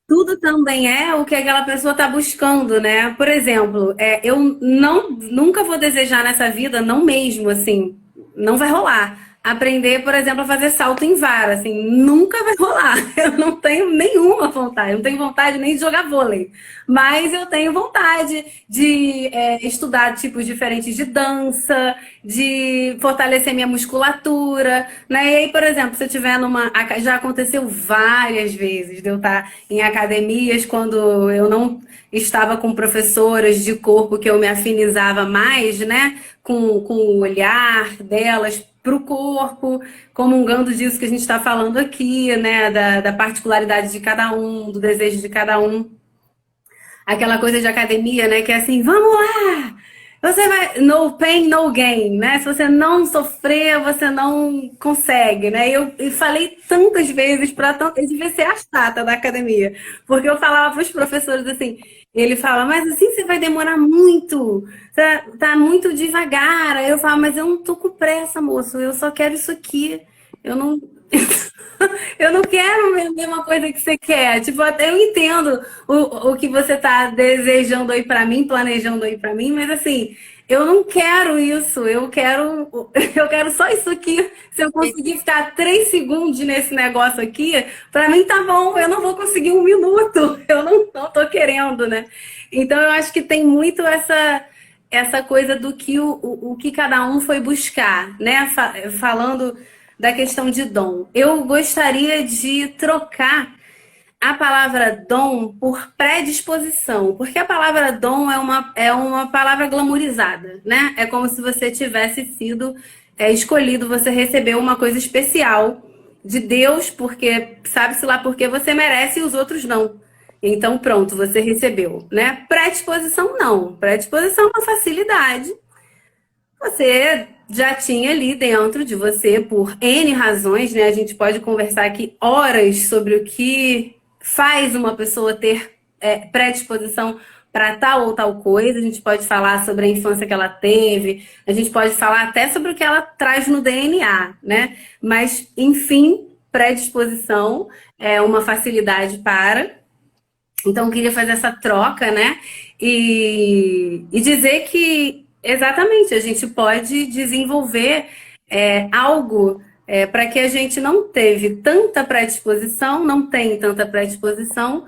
Tudo também é o que aquela pessoa está buscando, né? Por exemplo, eu nunca vou desejar nessa vida, não mesmo, assim, não vai rolar. Aprender, por exemplo, a fazer salto em vara, assim, nunca vai rolar. Eu não tenho nenhuma vontade, eu não tenho vontade nem de jogar vôlei. Mas eu tenho vontade de estudar tipos diferentes de dança, de fortalecer minha musculatura, né? E aí, por exemplo, se eu tiver numa. Já aconteceu várias vezes de eu estar em academias quando eu não estava com professoras de corpo que eu me afinizava mais, né? Com o olhar delas para o corpo, comungando disso que a gente está falando aqui, né? Da particularidade de cada um, do desejo de cada um. Aquela coisa de academia, né? Que é assim, vamos lá! Você vai. No pain, no gain, né? Se você não sofrer, você não consegue, né? Eu falei tantas vezes para eu devia ser a chata da academia. Porque eu falava para os professores assim, ele fala, mas assim você vai demorar muito, tá muito devagar. Aí eu falo, mas eu não tô com pressa, moço, eu só quero isso aqui. Eu não. Eu não quero a mesma coisa que você quer. Tipo, até eu entendo o que você tá desejando aí pra mim, planejando aí pra mim, mas assim, eu não quero isso. Eu quero só isso aqui. Se eu conseguir ficar 3 segundos nesse negócio aqui, pra mim tá bom. Eu não vou conseguir 1 minuto. Eu não tô querendo, né? Então eu acho que tem muito essa coisa do que o que cada um foi buscar, né? Falando da questão de dom. Eu gostaria de trocar a palavra dom por predisposição, porque a palavra dom é uma palavra glamourizada, né? É como se você tivesse sido escolhido, você recebeu uma coisa especial de Deus, porque sabe-se lá porque você merece e os outros não. Então, pronto, você recebeu, né? Predisposição não. Predisposição é uma facilidade. Você já tinha ali dentro de você, por N razões, né? A gente pode conversar aqui horas sobre o que faz uma pessoa ter predisposição para tal ou tal coisa. A gente pode falar sobre a infância que ela teve, a gente pode falar até sobre o que ela traz no DNA, né? Mas, enfim, predisposição é uma facilidade para. Então, eu queria fazer essa troca, né? E dizer que, exatamente, a gente pode desenvolver algo para que a gente não teve tanta predisposição, não tem tanta predisposição,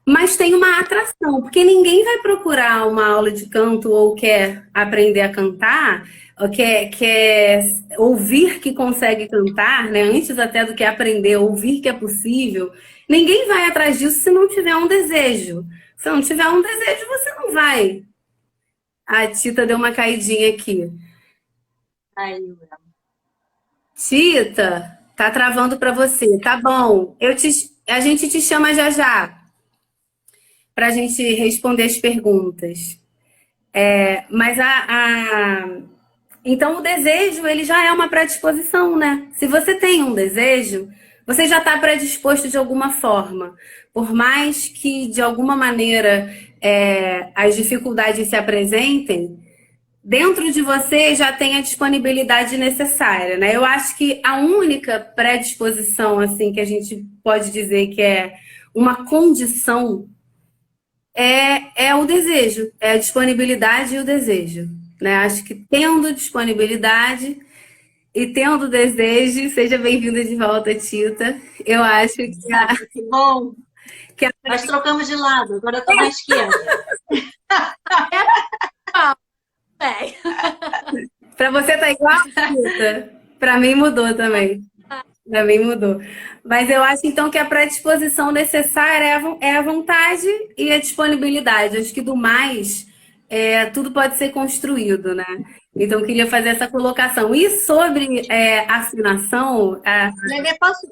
mas tem uma atração, porque ninguém vai procurar uma aula de canto ou quer aprender a cantar, ou quer ouvir que consegue cantar, né? Antes até do que aprender, ouvir que é possível. Ninguém vai atrás disso se não tiver um desejo. Se não tiver um desejo, você não vai. A Tita deu uma caidinha aqui. Aí, Tita, tá travando para você. Tá bom. A gente te chama já já para a gente responder as perguntas. Mas então o desejo ele já é uma predisposição, né? Se você tem um desejo, você já está predisposto de alguma forma. Por mais que de alguma maneira as dificuldades se apresentem, dentro de você já tem a disponibilidade necessária, né? Eu acho que a única predisposição assim que a gente pode dizer que é uma condição é o desejo, é a disponibilidade e o desejo, né? Acho que tendo disponibilidade e tendo desejo, seja bem-vinda de volta, Tita. Eu acho que bom! que Nós trocamos de lado, agora eu estou na esquerda. Para você tá igual, Tita? Para mim mudou também. Para mim mudou. Mas eu acho então que a predisposição necessária é a vontade e a disponibilidade. Acho que do mais, tudo pode ser construído, né? Então, eu queria fazer essa colocação. E sobre afinação. Lelê, posso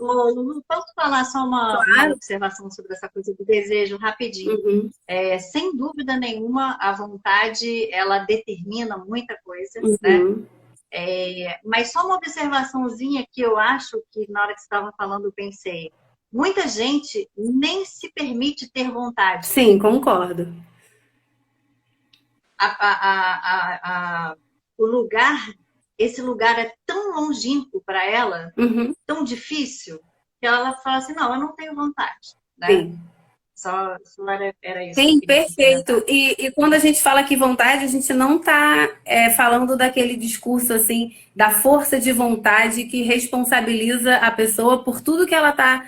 falar só uma observação sobre essa coisa do desejo rapidinho? Uhum. Sem dúvida nenhuma, a vontade ela determina muita coisa, Uhum. né? Mas só uma observaçãozinha que eu acho que na hora que você estava falando eu pensei, muita gente nem se permite ter vontade. Sim, concordo. O lugar, esse lugar é tão longínquo para ela, Uhum, tão difícil, que ela fala assim, não, eu não tenho vontade, né? sim. Só era isso que eu Sim, queria complementar. perfeito. E quando a gente fala que vontade, a gente não está falando daquele discurso assim, da força de vontade que responsabiliza a pessoa por tudo que ela está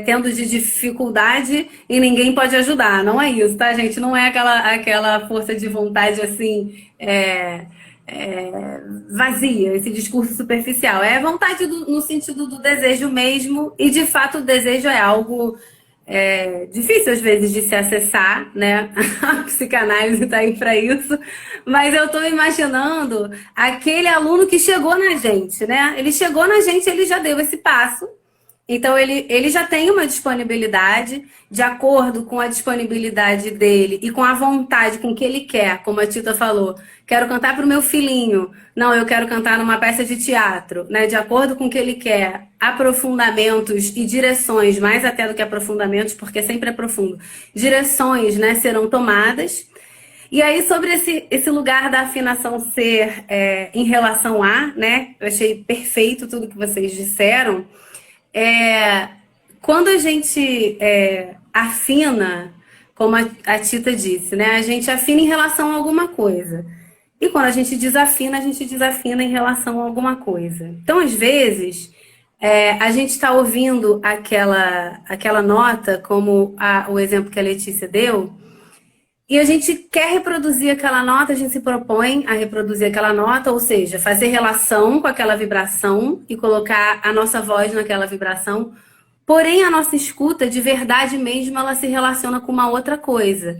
tendo de dificuldade e ninguém pode ajudar. Não é isso, tá, gente? Não é aquela força de vontade assim. Vazia, esse discurso superficial. É vontade no sentido do desejo mesmo, e de fato o desejo é algo difícil às vezes de se acessar, né? A psicanálise está aí para isso, mas eu estou imaginando aquele aluno que chegou na gente, né? Ele chegou na gente, ele já deu esse passo. Então, ele já tem uma disponibilidade, de acordo com a disponibilidade dele e com a vontade, com o que ele quer, como a Tita falou. Quero cantar para o meu filhinho. Não, eu quero cantar numa peça de teatro, né? De acordo com o que ele quer. Aprofundamentos e direções, mais até do que aprofundamentos, porque sempre é profundo. Direções, né, serão tomadas. E aí, sobre esse lugar da afinação ser em relação a, né? Eu achei perfeito tudo que vocês disseram. É, quando a gente afina, como a Tita disse, né? A gente afina em relação a alguma coisa. E quando a gente desafina em relação a alguma coisa. Então, às vezes, a gente está ouvindo aquela nota, como o exemplo que a Letícia deu, e a gente quer reproduzir aquela nota, a gente se propõe a reproduzir aquela nota, ou seja, fazer relação com aquela vibração e colocar a nossa voz naquela vibração. Porém, a nossa escuta, de verdade mesmo, ela se relaciona com uma outra coisa.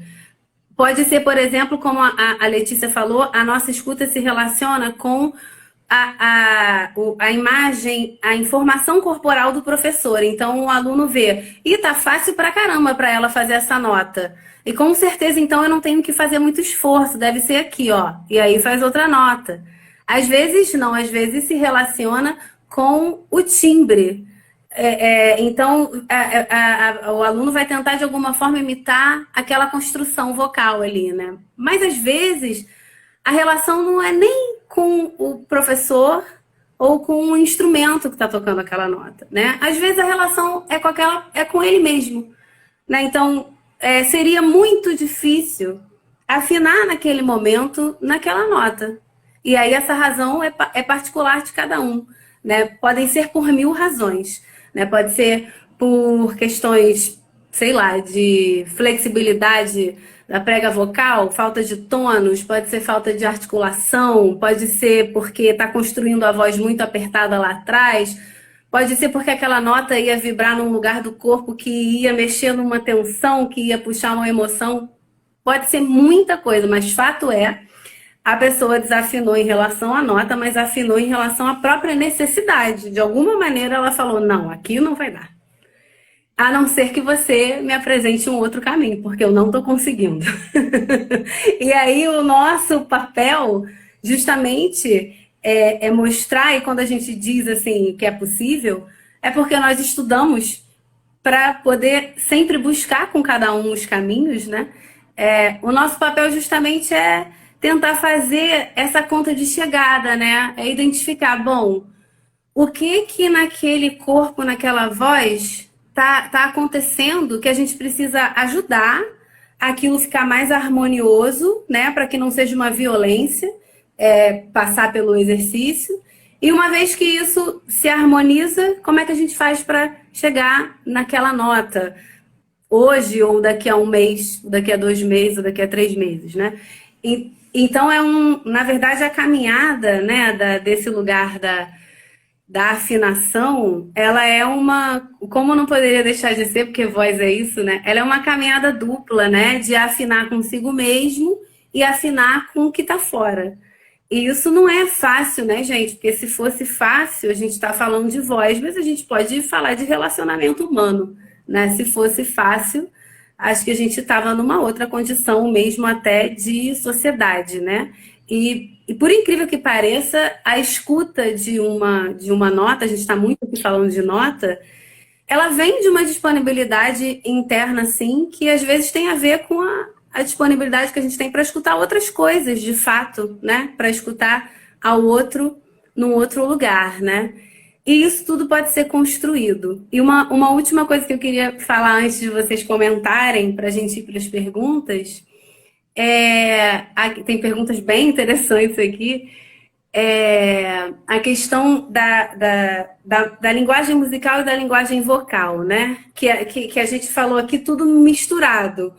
Pode ser, por exemplo, como a Letícia falou, a nossa escuta se relaciona com a imagem, a informação corporal do professor. Então, o aluno vê, e tá fácil pra caramba para ela fazer essa nota. E com certeza, então, eu não tenho que fazer muito esforço, deve ser aqui, ó. E aí faz outra nota. Às vezes, não, às vezes se relaciona com o timbre. Então, o aluno vai tentar, de alguma forma, imitar aquela construção vocal ali, né? Mas, às vezes, a relação não é nem com o professor ou com o instrumento que está tocando aquela nota, né? Às vezes, a relação é com ele mesmo, né? Então, seria muito difícil afinar naquele momento, naquela nota. E aí essa razão é particular de cada um, né? Podem ser por mil razões, né? Pode ser por questões, sei lá, de flexibilidade da prega vocal, falta de tônus, pode ser falta de articulação, pode ser porque está construindo a voz muito apertada lá atrás, pode ser porque aquela nota ia vibrar num lugar do corpo que ia mexer numa tensão, que ia puxar uma emoção. Pode ser muita coisa, mas fato é, a pessoa desafinou em relação à nota, mas afinou em relação à própria necessidade. De alguma maneira ela falou, não, aqui não vai dar. A não ser que você me apresente um outro caminho, porque eu não estou conseguindo. E aí o nosso papel, justamente, é mostrar, e quando a gente diz assim que é possível, é porque nós estudamos para poder sempre buscar com cada um os caminhos, né? O nosso papel justamente é tentar fazer essa conta de chegada, né? É identificar, bom, o que naquele corpo, naquela voz, tá acontecendo que a gente precisa ajudar aquilo ficar mais harmonioso, né? Para que não seja uma violência, passar pelo exercício. E uma vez que isso se harmoniza, como é que a gente faz para chegar naquela nota? Hoje, ou daqui a um mês, ou daqui a 2 meses, ou daqui a 3 meses, né? Então, na verdade, a caminhada, né, desse lugar da afinação, ela é como não poderia deixar de ser, porque voz é isso, né? Ela é uma caminhada dupla, né? De afinar consigo mesmo e afinar com o que tá fora. E isso não é fácil, né, gente? Porque se fosse fácil, a gente está falando de voz, mas a gente pode falar de relacionamento humano, né? Se fosse fácil, acho que a gente estava numa outra condição mesmo até de sociedade, né? E por incrível que pareça, a escuta de uma nota, a gente está muito aqui falando de nota, ela vem de uma disponibilidade interna, sim, que às vezes tem a ver com a disponibilidade que a gente tem para escutar outras coisas, de fato, né? Para escutar ao outro num outro lugar, né? E isso tudo pode ser construído. E uma última coisa que eu queria falar antes de vocês comentarem, para a gente ir para as perguntas, tem perguntas bem interessantes aqui. A questão da linguagem musical e da linguagem vocal, né? Que a gente falou aqui tudo misturado.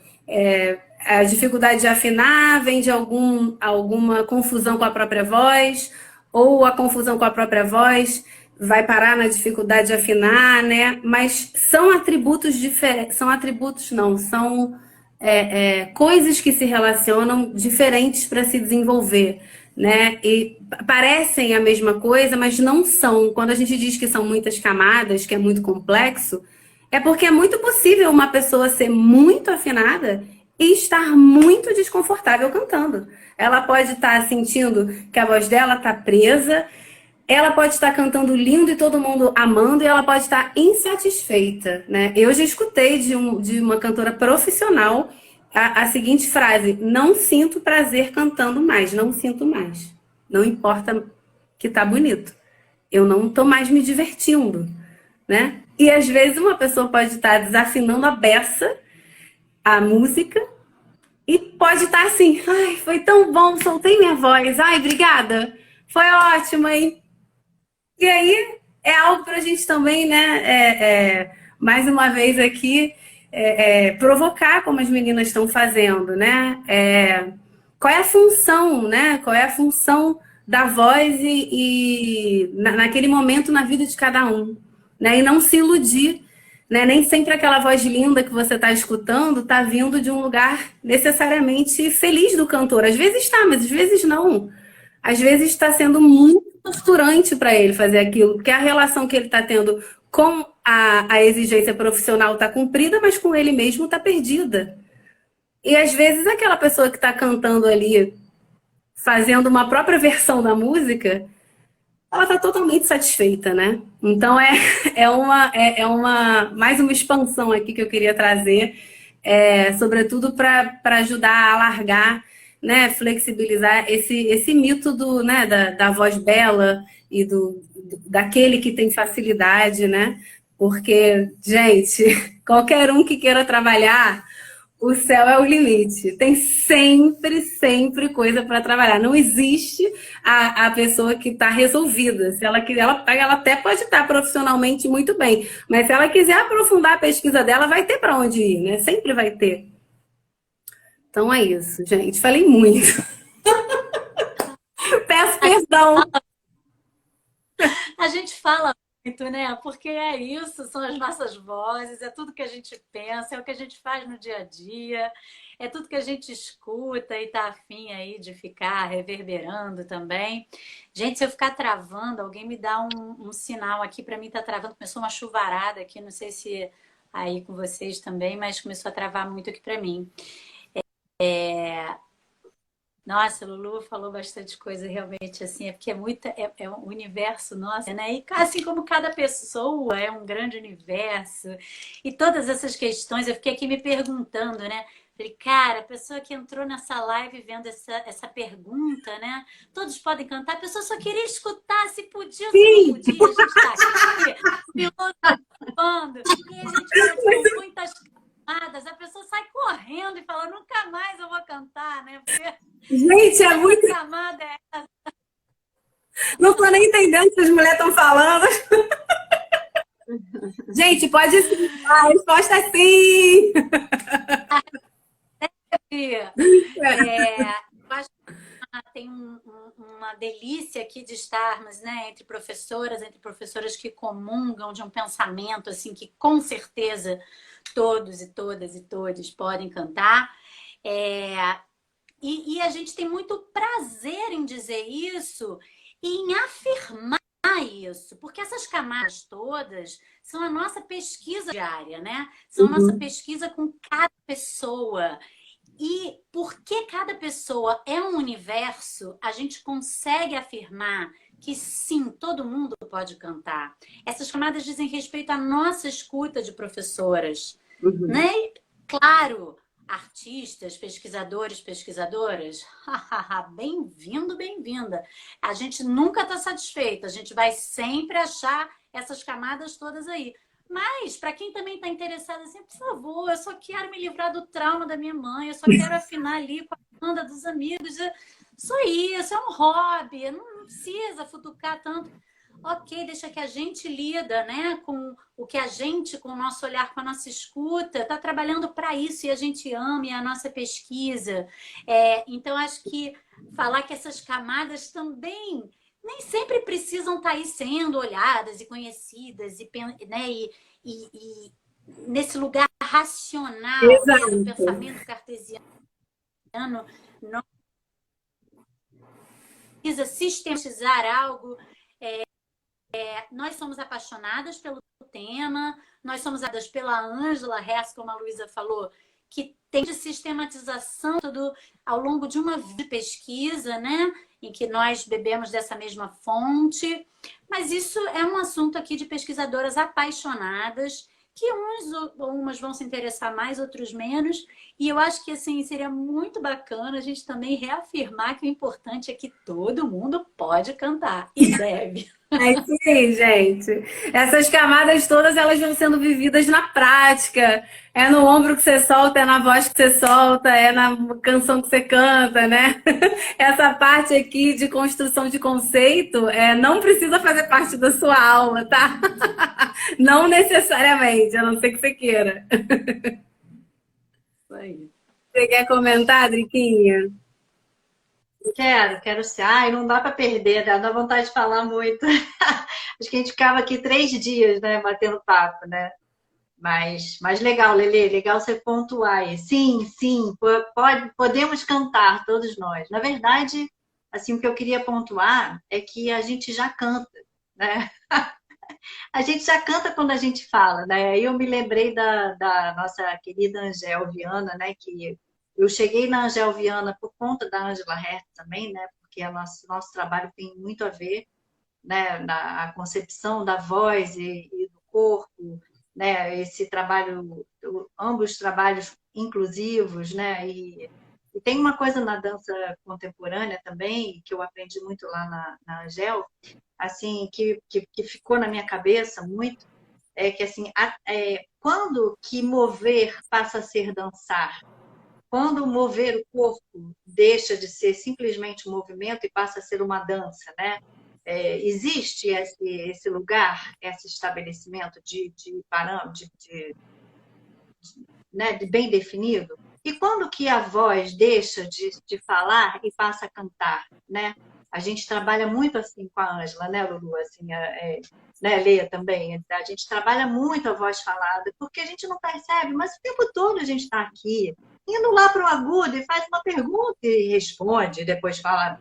A dificuldade de afinar vem de alguma confusão com a própria voz, ou a confusão com a própria voz vai parar na dificuldade de afinar, né? Mas são atributos diferentes, são atributos não, são coisas que se relacionam diferentes para se desenvolver, né? E parecem a mesma coisa, mas não são. Quando a gente diz que são muitas camadas, que é muito complexo, é porque é muito possível uma pessoa ser muito afinada e estar muito desconfortável cantando. Ela pode estar sentindo que a voz dela está presa, ela pode estar cantando lindo e todo mundo amando, e ela pode estar insatisfeita, né? Eu já escutei de uma cantora profissional a seguinte frase: não sinto prazer cantando mais, não sinto mais. Não importa que tá bonito. Eu não tô mais me divertindo, né? E às vezes uma pessoa pode estar desafinando a beça, a música, e pode estar assim: ai, foi tão bom, soltei minha voz, ai, obrigada, foi ótimo, hein? E aí é algo para a gente também, né? Mais uma vez aqui, provocar como as meninas estão fazendo, né? Qual é a função, né? Qual é a função da voz naquele momento na vida de cada um, né? E não se iludir, né? Nem sempre aquela voz linda que você está escutando está vindo de um lugar necessariamente feliz do cantor. Às vezes está, mas às vezes não. Às vezes está sendo muito torturante para ele fazer aquilo, porque a relação que ele está tendo com a exigência profissional está cumprida, mas com ele mesmo está perdida. E às vezes aquela pessoa que está cantando ali, fazendo uma própria versão da música, ela está totalmente satisfeita, né? Então mais uma expansão aqui que eu queria trazer, sobretudo para ajudar a alargar, né, flexibilizar esse mito né, da voz bela e daquele que tem facilidade, né? Porque, gente, qualquer um que queira trabalhar, o céu é o limite. Tem sempre, sempre coisa para trabalhar. Não existe a pessoa que está resolvida. Se ela quiser, ela até pode estar profissionalmente muito bem, mas se ela quiser aprofundar a pesquisa dela, vai ter para onde ir, né? Sempre vai ter. Então é isso, gente. Falei muito. Peço perdão. A gente fala muito, né? Porque é isso, são as nossas vozes, é tudo que a gente pensa, é o que a gente faz no dia a dia, é tudo que a gente escuta e tá afim aí de ficar reverberando também. Gente, se eu ficar travando, alguém me dá um sinal aqui, para mim tá travando. Começou uma chuvarada aqui, não sei se aí com vocês também, mas começou a travar muito aqui para mim. Nossa, Lulu falou bastante coisa realmente assim, porque é um universo nosso, né? E assim como cada pessoa é um grande universo, e todas essas questões, eu fiquei aqui me perguntando, né? Falei, cara, a pessoa que entrou nessa live vendo essa pergunta, né? Todos podem cantar, a pessoa só queria escutar se podia, se não podia, a gente tá aqui, filosofando, e a gente pode ter muitas camadas, a pessoa sai correndo e fala, nunca mais eu vou cantar, né? Porque gente, é muito. Camada é essa? Não estou nem entendendo o que as mulheres estão falando. Gente, pode sim. A resposta é sim. Eu acho que tem uma delícia aqui de estarmos, né, entre professoras que comungam de um pensamento assim que com certeza todos e todas e todos podem cantar. E a gente tem muito prazer em dizer isso e em afirmar estudar isso, porque essas camadas todas são a nossa pesquisa diária, né? São a nossa pesquisa com cada pessoa. E porque cada pessoa é um universo, a gente consegue afirmar que sim, todo mundo pode cantar. Essas camadas dizem respeito à nossa escuta de professoras, né? E, claro, artistas, pesquisadores, pesquisadoras, bem-vindo, bem-vinda. A gente nunca está satisfeito, a gente vai sempre achar essas camadas todas aí. Mas, para quem também está interessado, assim, por favor, eu só quero me livrar do trauma da minha mãe, eu só quero afinar ali com a banda dos amigos. Só isso, é um hobby, não precisa futucar tanto. Ok, deixa que a gente lida, né, com o que a gente, com o nosso olhar, com a nossa escuta, está trabalhando para isso e a gente ama e a nossa pesquisa. Então, acho que falar que essas camadas também nem sempre precisam estar aí sendo olhadas e conhecidas né, e nesse lugar racional, né, do pensamento cartesiano, não precisa sistematizar algo. Nós somos apaixonadas pelo tema, nós somos apaixonadas pela Ângela Hess, como a Luísa falou, que tem de sistematização tudo ao longo de uma vida de pesquisa, né? Em que nós bebemos dessa mesma fonte. Mas isso é um assunto aqui de pesquisadoras apaixonadas, que umas vão se interessar mais, outros menos. E eu acho que assim seria muito bacana a gente também reafirmar que o importante é que todo mundo pode cantar e deve. É isso aí, gente. Essas camadas todas, elas vão sendo vividas na prática. É no ombro que você solta, é na voz que você solta, é na canção que você canta, né? Essa parte aqui de construção de conceito não precisa fazer parte da sua aula, tá? Não necessariamente, a não ser que você queira. Isso aí. Você quer comentar, Driquinha? Quero sim. Ai, não dá para perder, né? Dá vontade de falar muito. Acho que a gente ficava aqui 3 dias, né, batendo papo, né? Mas legal, Lelê, legal você pontuar aí. Sim, sim, podemos cantar, todos nós. Na verdade, assim, o que eu queria pontuar é que a gente já canta, né? A gente já canta quando a gente fala, né? Aí eu me lembrei da nossa querida Angel Viana, né? Que eu cheguei na Angel Viana por conta da Angela Hertz também, né? Porque nosso trabalho tem muito a ver, né? Na concepção da voz e do corpo, né? Esse trabalho, ambos trabalhos inclusivos, né? E tem uma coisa na dança contemporânea também, que eu aprendi muito lá na Angel, assim, que ficou na minha cabeça muito, é que assim, quando que mover passa a ser dançar? Quando mover o corpo deixa de ser simplesmente um movimento e passa a ser uma dança, né? Existe esse lugar, esse estabelecimento de parâmetro, né, de bem definido? E quando que a voz deixa de falar e passa a cantar, né? A gente trabalha muito assim com a Ângela, né, Lulu? Assim, né, Leia também. A gente trabalha muito a voz falada, porque a gente não percebe, mas o tempo todo a gente está aqui, indo lá para o agudo e faz uma pergunta e responde, depois fala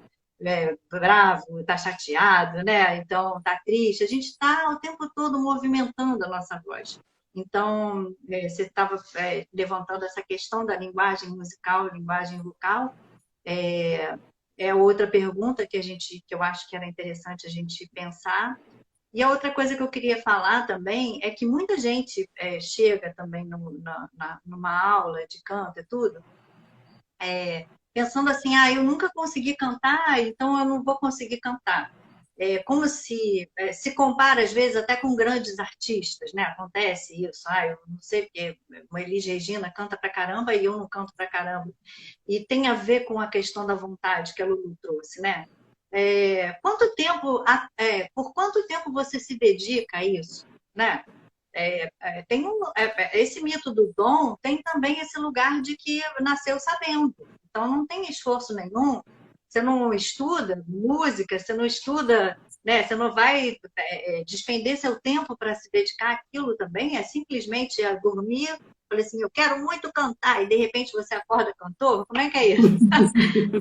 bravo, está chateado, né? Então está triste. A gente está o tempo todo movimentando a nossa voz. Então, você estava levantando essa questão da linguagem musical, linguagem vocal. É outra pergunta que eu acho que era interessante a gente pensar. E a outra coisa que eu queria falar também é que muita gente chega também numa aula de canto e tudo, pensando assim, eu nunca consegui cantar, então eu não vou conseguir cantar. Como se compara, às vezes, até com grandes artistas, né? Acontece isso. Eu não sei porque a Elis Regina canta pra caramba e eu não canto pra caramba. E tem a ver com a questão da vontade que a Lulu trouxe, né? Por quanto tempo você se dedica a isso, né? Esse mito do dom tem também esse lugar de que nasceu sabendo. Então, não tem esforço nenhum. Você não estuda música, você não estuda, né? Você não vai despender seu tempo para se dedicar àquilo também. É simplesmente dormir falei assim, eu quero muito cantar, e de repente você acorda cantor? Como é que é isso?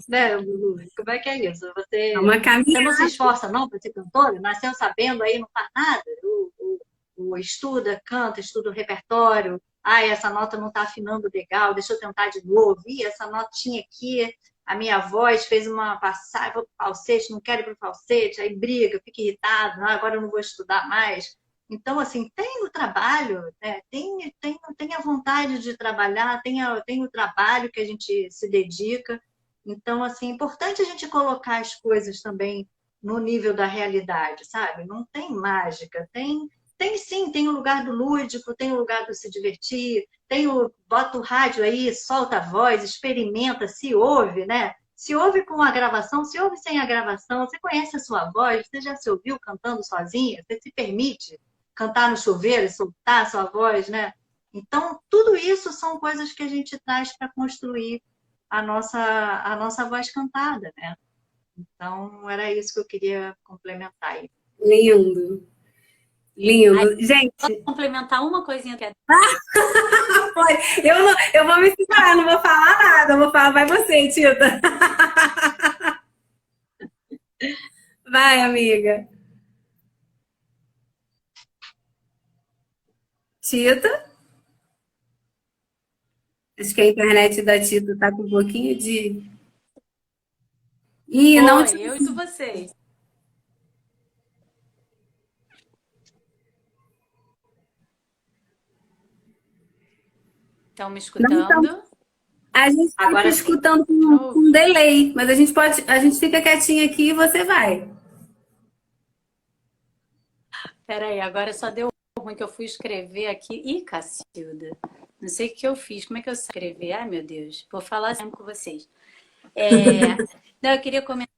Né, Lulu? Como é que é isso? É uma Você não se caminhada. esforça não para ser cantora? Nasceu sabendo aí, não faz nada? Estuda, canta, estuda o repertório. Ah, essa nota não está afinando legal, deixa eu tentar de novo. Ih, essa notinha aqui, a minha voz fez uma passagem, vou para o falsete, não quero ir para o falsete, aí briga, fica irritado, ah, agora eu não vou estudar mais. Então, assim, tem o trabalho, né? Tem a vontade de trabalhar, tem o trabalho que a gente se dedica. Então, assim, é importante a gente colocar as coisas também no nível da realidade, sabe? Não tem mágica, tem sim, tem o lugar do lúdico, tem o lugar do se divertir, bota o rádio aí, solta a voz, experimenta, se ouve, né? Se ouve com a gravação, se ouve sem a gravação, você conhece a sua voz, você já se ouviu cantando sozinha, você se permite cantar no chuveiro, soltar a sua voz, né? Então, tudo isso são coisas que a gente traz para construir a nossa voz cantada, né? Então, era isso que eu queria complementar aí. Lindo, Aí, lindo. posso Gente, complementar uma coisinha que é eu vou me segurar, não vou falar nada. Eu vou falar, vai você, Tita. Vai, amiga. Tita? Acho que a internet da Tita tá com um pouquinho de. Ih, não te. Oi, eu e tu vocês. Estão me Não tão. escutando? A gente está te Agora sim. escutando De com novo? delay, mas a gente fica quietinho aqui e você vai. Peraí, agora só deu ruim que eu fui escrever aqui. Ih, Cacilda, não sei o que eu fiz. Como é que eu escrevi? Ai, meu Deus. Vou falar assim com vocês. Não, eu queria comentar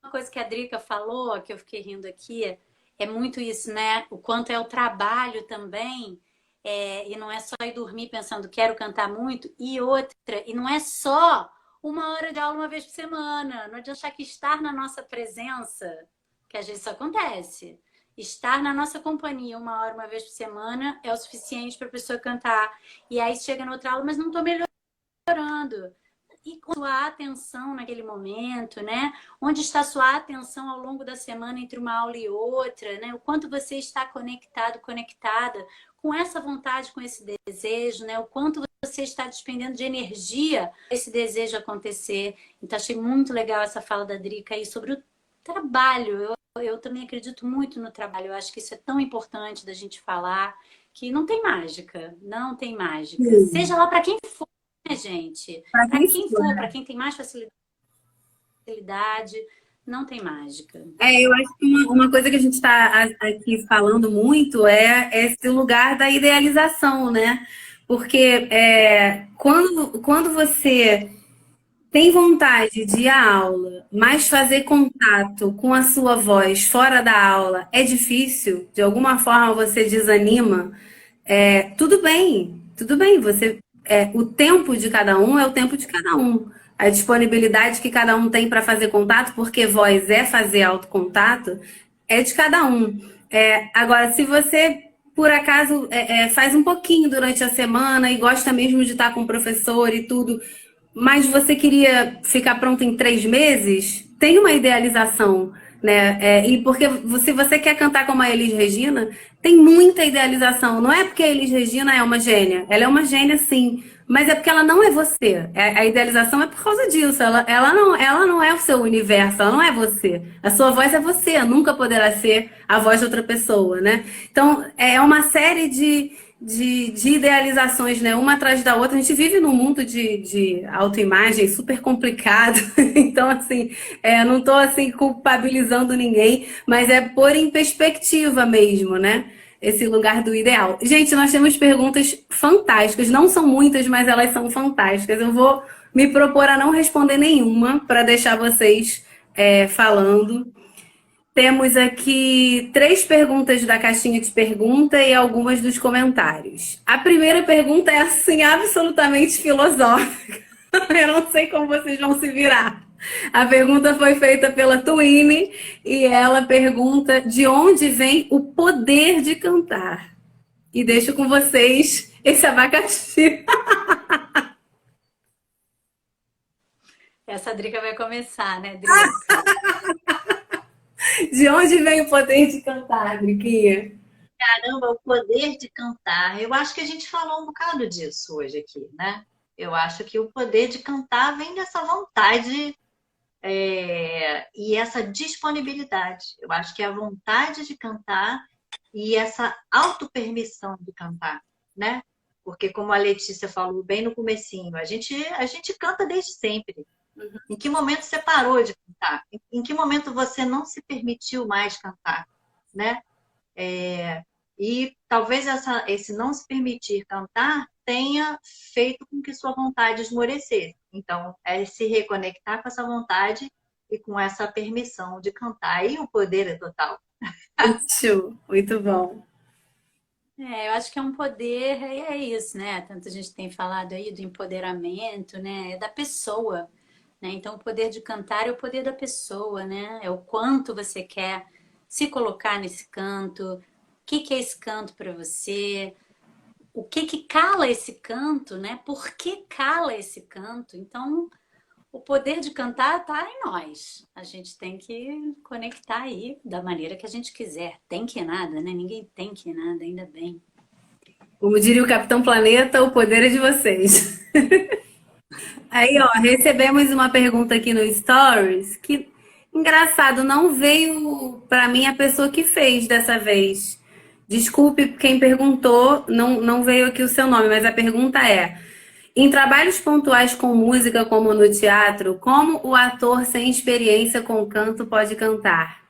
uma coisa que a Drica falou, que eu fiquei rindo aqui. É muito isso, né? O quanto é o trabalho também. E não é só ir dormir pensando, quero cantar muito. E outra, e não é só 1 hora de aula uma vez por semana. Não adianta achar que estar na nossa presença, que às vezes isso acontece. Estar na nossa companhia 1 hora uma vez por semana é o suficiente para a pessoa cantar. E aí chega na outra aula, mas não estou melhorando. E com sua atenção naquele momento, né? Onde está sua atenção ao longo da semana entre uma aula e outra, né? O quanto você está conectado, conectada com essa vontade, com esse desejo, né? O quanto você está despendendo de energia para esse desejo acontecer. Então, achei muito legal essa fala da Drica aí sobre o trabalho. Eu também acredito muito no trabalho. Eu acho que isso é tão importante da gente falar, que não tem mágica, não tem mágica. Sim, Seja lá para quem for, né, gente? pra Para quem quem for. for, para quem tem mais facilidade, não tem mágica. Eu acho que uma coisa que a gente está aqui falando muito é esse lugar da idealização, né? Porque quando você tem vontade de ir à aula, mas fazer contato com a sua voz fora da aula é difícil, de alguma forma você desanima, tudo bem, o tempo de cada um é o tempo de cada um. A disponibilidade que cada um tem para fazer contato, porque voz é fazer autocontato, é de cada um. Agora, se você, por acaso, faz um pouquinho durante a semana e gosta mesmo de estar com o professor e tudo, mas você queria ficar pronto em 3 meses, tem uma idealização, né? E porque se você quer cantar como a Elis Regina, tem muita idealização. Não é porque a Elis Regina é uma gênia. Ela é uma gênia, sim. Mas é porque ela não é você. A idealização é por causa disso. Ela não é o seu universo, ela não é você. A sua voz é você, nunca poderá ser a voz de outra pessoa, né? Então, é uma série de idealizações, né? Uma atrás da outra. A gente vive num mundo de autoimagem super complicado. Então, assim, não estou assim, culpabilizando ninguém, mas é pôr em perspectiva mesmo, né? Esse lugar do ideal. Gente, nós temos perguntas fantásticas. Não são muitas, mas elas são fantásticas. Eu vou me propor a não responder nenhuma para deixar vocês falando. Temos aqui 3 perguntas da caixinha de pergunta e algumas dos comentários. A primeira pergunta é assim, absolutamente filosófica. Eu não sei como vocês vão se virar. A pergunta foi feita pela Twine e ela pergunta de onde vem o poder de cantar. E deixo com vocês esse abacaxi. Essa Drica vai começar, né, Drica? De onde vem o poder de cantar, Driquinha? Caramba, o poder de cantar. Eu acho que a gente falou um bocado disso hoje aqui, né? Eu acho que o poder de cantar vem dessa vontade, e essa disponibilidade. Eu acho que é a vontade de cantar e essa autopermissão de cantar, né? Porque como a Letícia falou bem no comecinho, a gente canta desde sempre. Em que momento você parou de cantar? Em que momento você não se permitiu mais cantar, né? E talvez esse não se permitir cantar tenha feito com que sua vontade esmorecesse. Então, é se reconectar com essa vontade e com essa permissão de cantar. E o poder é total. Útil, muito bom. Eu acho que é um poder, e é isso, né? Tanto a gente tem falado aí do empoderamento, né? É da pessoa, né? Então, o poder de cantar é o poder da pessoa, né? É o quanto você quer se colocar nesse canto, o que que é esse canto para você, o que que cala esse canto, né? Por que cala esse canto? Então, o poder de cantar está em nós. A gente tem que conectar aí da maneira que a gente quiser. Tem que nada, né? Ninguém tem que nada, ainda bem. Como diria o Capitão Planeta, o poder é de vocês. Aí, ó, recebemos uma pergunta aqui no Stories que, engraçado, não veio para mim a pessoa que fez dessa vez. Desculpe quem perguntou, não veio aqui o seu nome, mas a pergunta é: em trabalhos pontuais com música, como no teatro, como o ator sem experiência com canto pode cantar?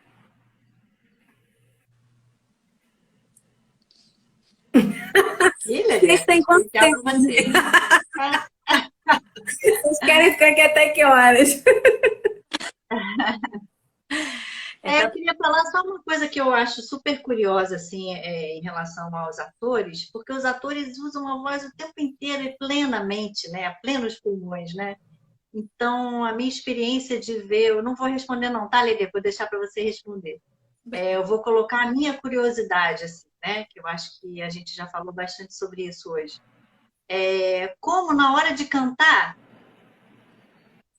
Ih, Vocês Lelê, têm vou quanto deixar tempo? para você. Vocês querem ficar aqui até que horas? É Eu pra... queria falar só uma coisa que eu acho super curiosa, assim, em relação aos atores, porque os atores usam a voz o tempo inteiro e plenamente, né? A plenos pulmões, né? Então, a minha experiência de ver, eu não vou responder não, tá, Lelê? Vou deixar para você responder. Eu vou colocar a minha curiosidade, assim, né? Que eu acho que a gente já falou bastante sobre isso hoje. Como na hora de cantar,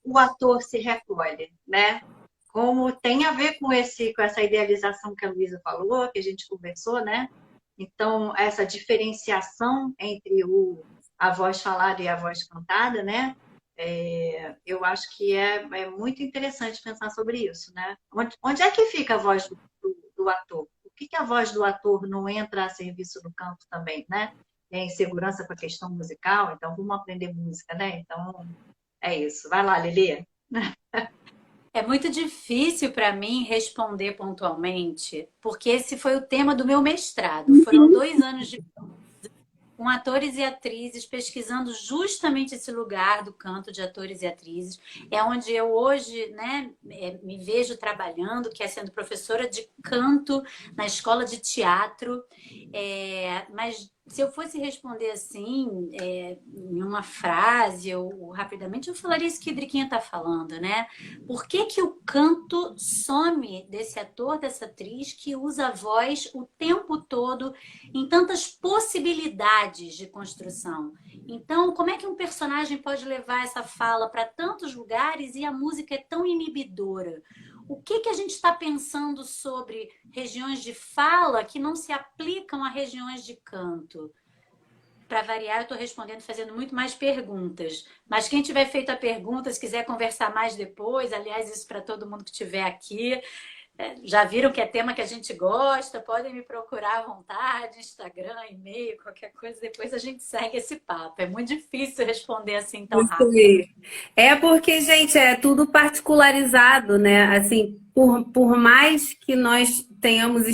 o ator se recolhe, né? Como tem a ver com essa idealização que a Luísa falou, que a gente conversou, né? Então, essa diferenciação entre a voz falada e a voz cantada, né? Eu acho que é muito interessante pensar sobre isso, né? Onde é que fica a voz do ator? Por que a voz do ator não entra a serviço do canto também, né? É insegurança com a questão musical, então vamos aprender música, né? Então, é isso. Vai lá, Lelê. É muito difícil para mim responder pontualmente, porque esse foi o tema do meu mestrado. Foram 2 anos com atores e atrizes, pesquisando justamente esse lugar do canto de atores e atrizes. É onde eu hoje, né, me vejo trabalhando, que é sendo professora de canto na escola de teatro. Mas se eu fosse responder assim, em uma frase ou rapidamente, eu falaria isso que a Driquinha está falando, né? Por que que o canto some desse ator, dessa atriz que usa a voz o tempo todo em tantas possibilidades de construção? Então, como é que um personagem pode levar essa fala para tantos lugares e a música é tão inibidora? O que que a gente está pensando sobre regiões de fala que não se aplicam a regiões de canto? Para variar, eu estou respondendo fazendo muito mais perguntas. Mas quem tiver feito a pergunta, se quiser conversar mais depois, aliás, isso para todo mundo que estiver aqui, já viram que é tema que a gente gosta, podem me procurar à vontade, Instagram, e-mail, qualquer coisa, depois a gente segue esse papo. É muito difícil responder assim tão Isso rápido. aí. É porque, gente, é tudo particularizado, né? Assim, por mais que nós tenhamos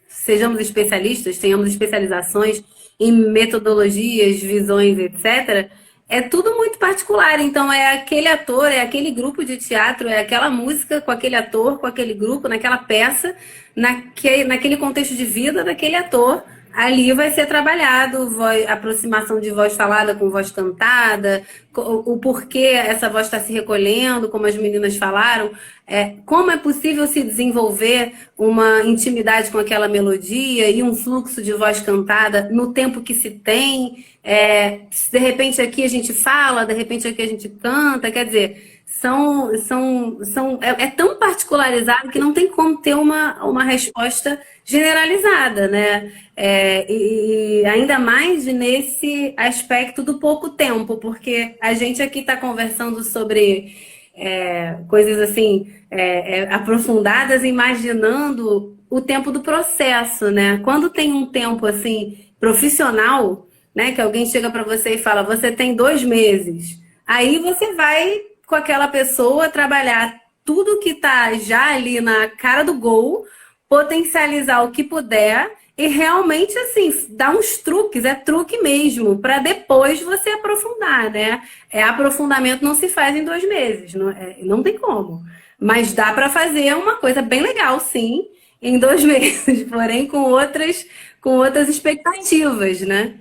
sejamos especialistas, tenhamos especializações em metodologias, visões, etc., é tudo muito particular. Então, é aquele ator, é aquele grupo de teatro, é aquela música com aquele ator, com aquele grupo, naquela peça, naquele contexto de vida daquele ator ali vai ser trabalhado aproximação de voz falada com voz cantada, o porquê essa voz está se recolhendo, como as meninas falaram, como é possível se desenvolver uma intimidade com aquela melodia e um fluxo de voz cantada no tempo que se tem. De repente aqui a gente fala, de repente aqui a gente canta, quer dizer, é tão particularizado que não tem como ter uma resposta generalizada, né? E ainda mais nesse aspecto do pouco tempo, porque a gente aqui está conversando sobre coisas assim aprofundadas, imaginando o tempo do processo, né? Quando tem um tempo assim profissional, né? Que alguém chega para você e fala, você tem 2 meses, aí você vai com aquela pessoa trabalhar tudo que está já ali na cara do gol, potencializar o que puder e realmente, assim, dar uns truques, é truque mesmo, para depois você aprofundar, né? Aprofundamento não se faz em 2 meses, não tem como. Mas dá para fazer uma coisa bem legal, sim, em 2 meses, porém com outras expectativas, né?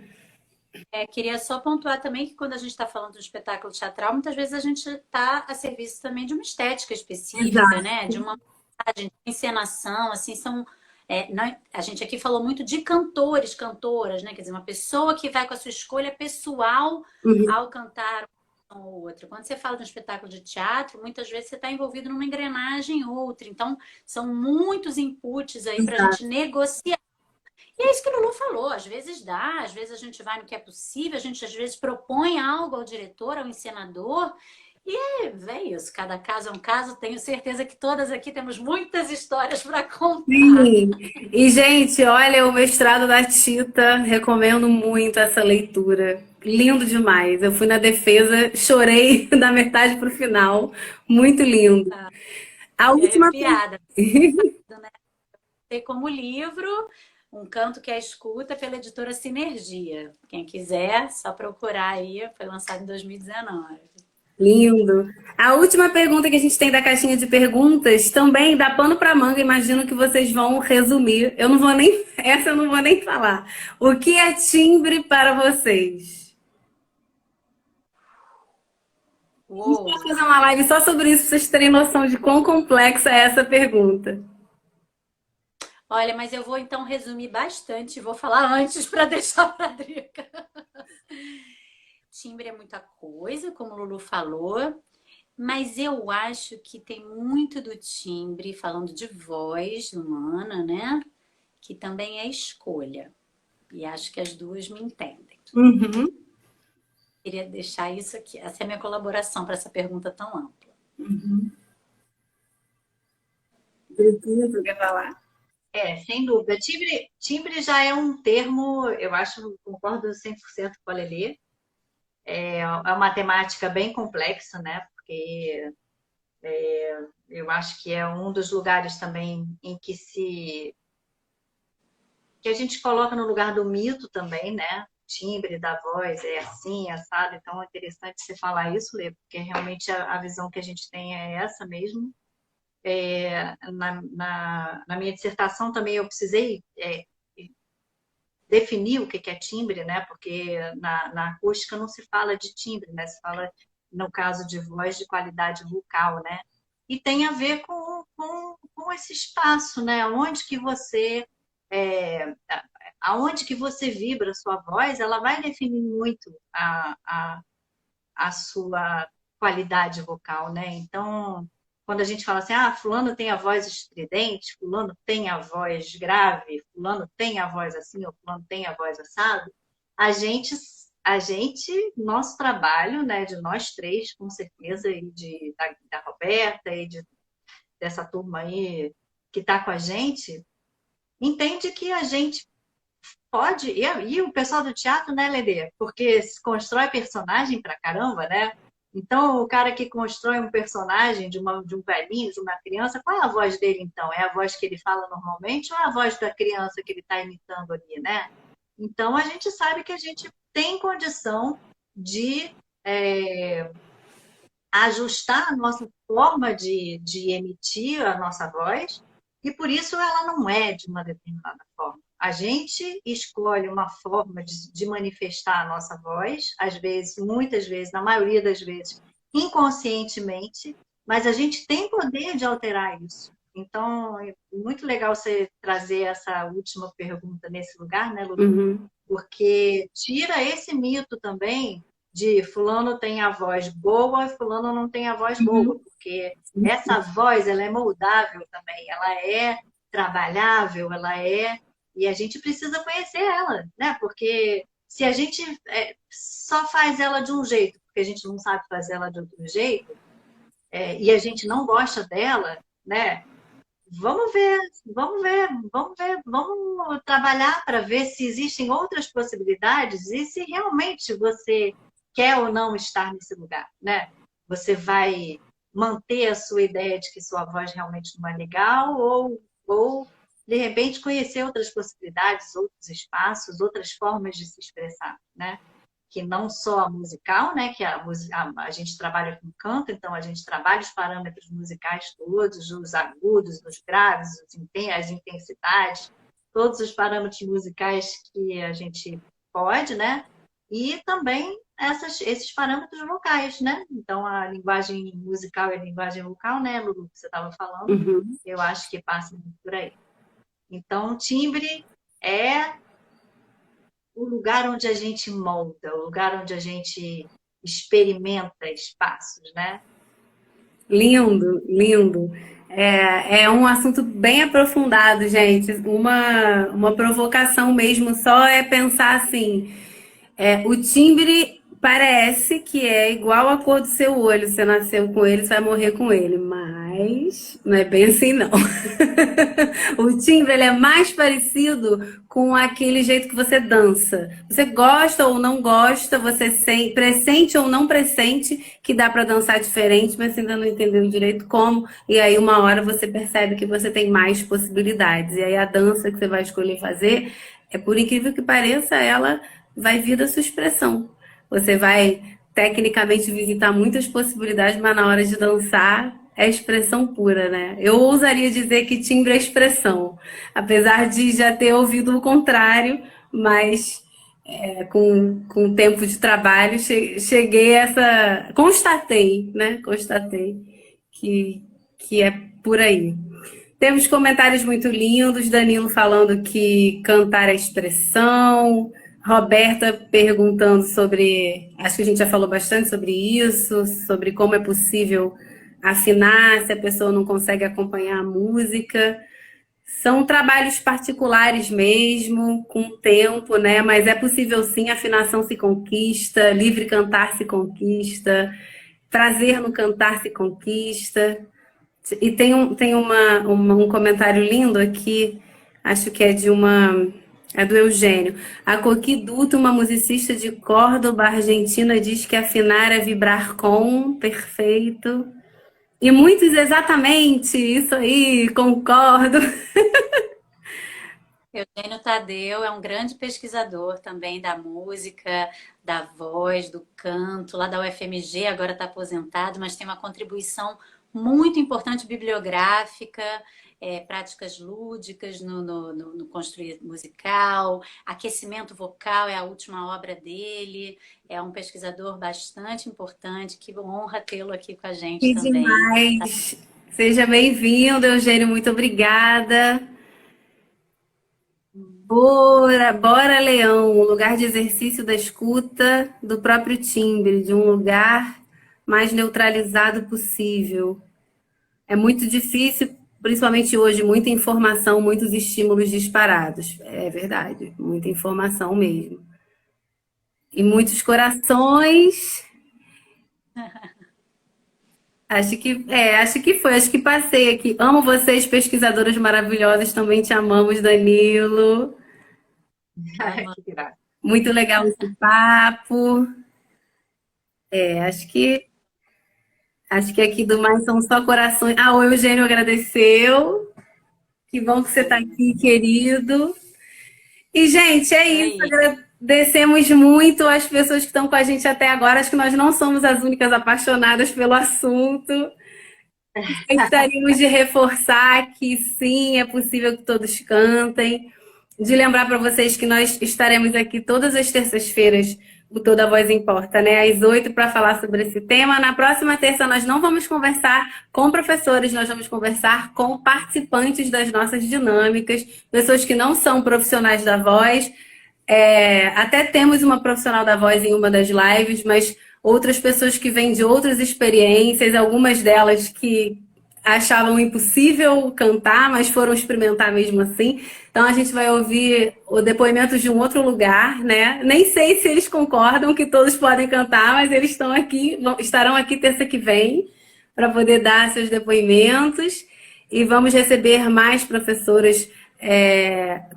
Queria só pontuar também que quando a gente está falando de um espetáculo teatral, muitas vezes a gente está a serviço também de uma estética específica, Exato. né? De uma montagem, de encenação, assim, a gente aqui falou muito de cantores, cantoras, né? Quer dizer, uma pessoa que vai com a sua escolha pessoal Uhum. ao cantar uma ou outra. Quando você fala de um espetáculo de teatro, muitas vezes você está envolvido numa engrenagem outra. Então, são muitos inputs aí para a gente Exato. negociar. E é isso que o Lulu falou, às vezes dá, às vezes a gente vai no que é possível, a gente às vezes propõe algo ao diretor, ao encenador, e é isso, cada caso é um caso, tenho certeza que todas aqui temos muitas histórias para contar. Sim. E, gente, olha o mestrado da Tita, recomendo muito essa leitura. Lindo demais. Eu fui na defesa, chorei da metade para o final. Muito lindo. A Fiquei última arrepiada, né? Tem como livro Um Canto que é Escuta pela editora Sinergia. Quem quiser, só procurar aí, foi lançado em 2019. Lindo. A última pergunta que a gente tem da caixinha de perguntas também dá pano para manga. Imagino que vocês vão resumir. Eu não vou nem, essa eu não vou nem falar. O que é timbre para vocês? A gente pode Uou! fazer uma live só sobre isso, para vocês terem noção de quão complexa é essa pergunta. Olha, mas eu vou então resumir bastante, vou falar antes para deixar para a Drica. Timbre é muita coisa, como o Lulu falou, mas eu acho que tem muito do timbre, falando de voz humana, né? Que também é escolha. E acho que as duas me entendem. Uhum. Queria deixar isso aqui. Essa é a minha colaboração para essa pergunta tão ampla. Cristina, tu quer falar? Sem dúvida. Timbre já é um termo, eu acho, concordo 100% com a Lelê. É uma temática bem complexa, né? Porque eu acho que é um dos lugares também em que a gente coloca no lugar do mito também, né? O timbre da voz é assim, assado. Então é interessante você falar isso, Lê, porque realmente a visão que a gente tem é essa mesmo. Na minha dissertação também eu precisei definir o que é timbre, né? Porque na acústica não se fala de timbre, né? Se fala, no caso de voz, de qualidade vocal, né? E tem a ver com esse espaço, né? Aonde que você vibra a sua voz, ela vai definir muito a sua qualidade vocal, né? Então, quando a gente fala assim, fulano tem a voz estridente, fulano tem a voz grave, fulano tem a voz assim, ou fulano tem a voz assado, a gente, nosso trabalho, né, de nós três, com certeza, e da Roberta e dessa turma aí que está com a gente, entende que a gente pode, e o pessoal do teatro, né, Lelê? Porque se constrói personagem pra caramba, né? Então, o cara que constrói um personagem de um velhinho, de uma criança, qual é a voz dele, então? É a voz que ele fala normalmente ou é a voz da criança que ele está imitando ali, né? Então, a gente sabe que a gente tem condição de ajustar a nossa forma de emitir a nossa voz e, por isso, ela não é de uma determinada forma. a gente escolhe uma forma de manifestar a nossa voz, às vezes, muitas vezes, na maioria das vezes, inconscientemente, mas a gente tem poder de alterar isso. Então, é muito legal você trazer essa última pergunta nesse lugar, né, Lulu? Uhum. Porque tira esse mito também de fulano tem a voz boa e fulano não tem a voz boa, porque essa voz, ela é moldável também, ela é trabalhável, ela é... E a gente precisa conhecer ela, né? Porque se a gente só faz ela de um jeito, porque a gente não sabe fazer ela de outro jeito, e a gente não gosta dela, né? Vamos ver, vamos ver, vamos ver, vamos trabalhar para ver se existem outras possibilidades e se realmente você quer ou não estar nesse lugar, né? Você vai manter a sua ideia de que sua voz realmente não é legal ou de repente conhecer outras possibilidades, outros espaços, outras formas de se expressar, né? Que não só a musical, né? Que a gente trabalha com canto, então a gente trabalha os parâmetros musicais todos, os agudos, os graves, as intensidades, todos os parâmetros musicais que a gente pode, né? E também esses parâmetros vocais, né? Então a linguagem musical e a linguagem vocal, né, Lulu, que você estava falando, Uhum. eu acho que passa muito por aí. Então, timbre é o lugar onde a gente molda, o lugar onde a gente experimenta espaços, né? Lindo, lindo. É um assunto bem aprofundado, gente. Uma provocação mesmo, só é pensar assim. O timbre parece que é igual a cor do seu olho. Você nasceu com ele, você vai morrer com ele. Mas não é bem assim, não. O timbre ele é mais parecido com aquele jeito que você dança. Você gosta ou não gosta, você pressente ou não pressente que dá para dançar diferente, mas você ainda não entendeu direito como. E aí uma hora você percebe que você tem mais possibilidades. E aí a dança que você vai escolher fazer, por incrível que pareça, ela vai vir da sua expressão. Você vai tecnicamente visitar muitas possibilidades, mas na hora de dançar é expressão pura, né? Eu ousaria dizer que timbre é expressão, apesar de já ter ouvido o contrário, mas com o tempo de trabalho cheguei a essa... Constatei, né? Constatei que é por aí. Temos comentários muito lindos, Danilo falando que cantar é expressão, Roberta perguntando sobre, acho que a gente já falou bastante sobre isso, sobre como é possível afinar se a pessoa não consegue acompanhar a música. São trabalhos particulares mesmo, com tempo, né? Mas é possível sim, afinação se conquista, livre cantar se conquista, prazer no cantar se conquista. E tem um comentário lindo aqui, acho que é do Eugênio. A Coqui Duto, uma musicista de Córdoba, Argentina, diz que afinar é vibrar com, perfeito. E muitos exatamente, isso aí, concordo. Eugênio Tadeu é um grande pesquisador também da música, da voz, do canto, lá da UFMG, agora está aposentado, mas tem uma contribuição muito importante bibliográfica, práticas lúdicas no construir musical, aquecimento vocal é a última obra dele, é um pesquisador bastante importante, que honra tê-lo aqui com a gente Que também. demais. Seja bem-vindo, Eugênio, muito obrigada. Bora, Leão, um lugar de exercício da escuta do próprio timbre, de um lugar mais neutralizado possível. É muito difícil, principalmente hoje, muita informação, muitos estímulos disparados. É verdade, muita informação mesmo. E muitos corações. Acho que passei aqui. Amo vocês, pesquisadoras maravilhosas, também te amamos, Danilo. Que graça. Muito legal esse papo. Acho que aqui do mais são só corações. Ah, o Eugênio agradeceu. Que bom que você está aqui, querido. E, gente, é isso. Agradecemos muito as pessoas que estão com a gente até agora. Acho que nós não somos as únicas apaixonadas pelo assunto. Gostaríamos de reforçar que sim, é possível que todos cantem. de lembrar para vocês que nós estaremos aqui todas as terças-feiras, o Toda Voz Importa, né? Às 8 para falar sobre esse tema. Na próxima terça nós não vamos conversar com professores, nós vamos conversar com participantes das nossas dinâmicas, pessoas que não são profissionais da voz. Até temos uma profissional da voz em uma das lives, mas outras pessoas que vêm de outras experiências, algumas delas que achavam impossível cantar, mas foram experimentar mesmo assim. Então a gente vai ouvir o depoimento de um outro lugar, né? Nem sei se eles concordam que todos podem cantar, mas eles estão aqui, estarão aqui terça que vem para poder dar seus depoimentos. E vamos receber mais professoras,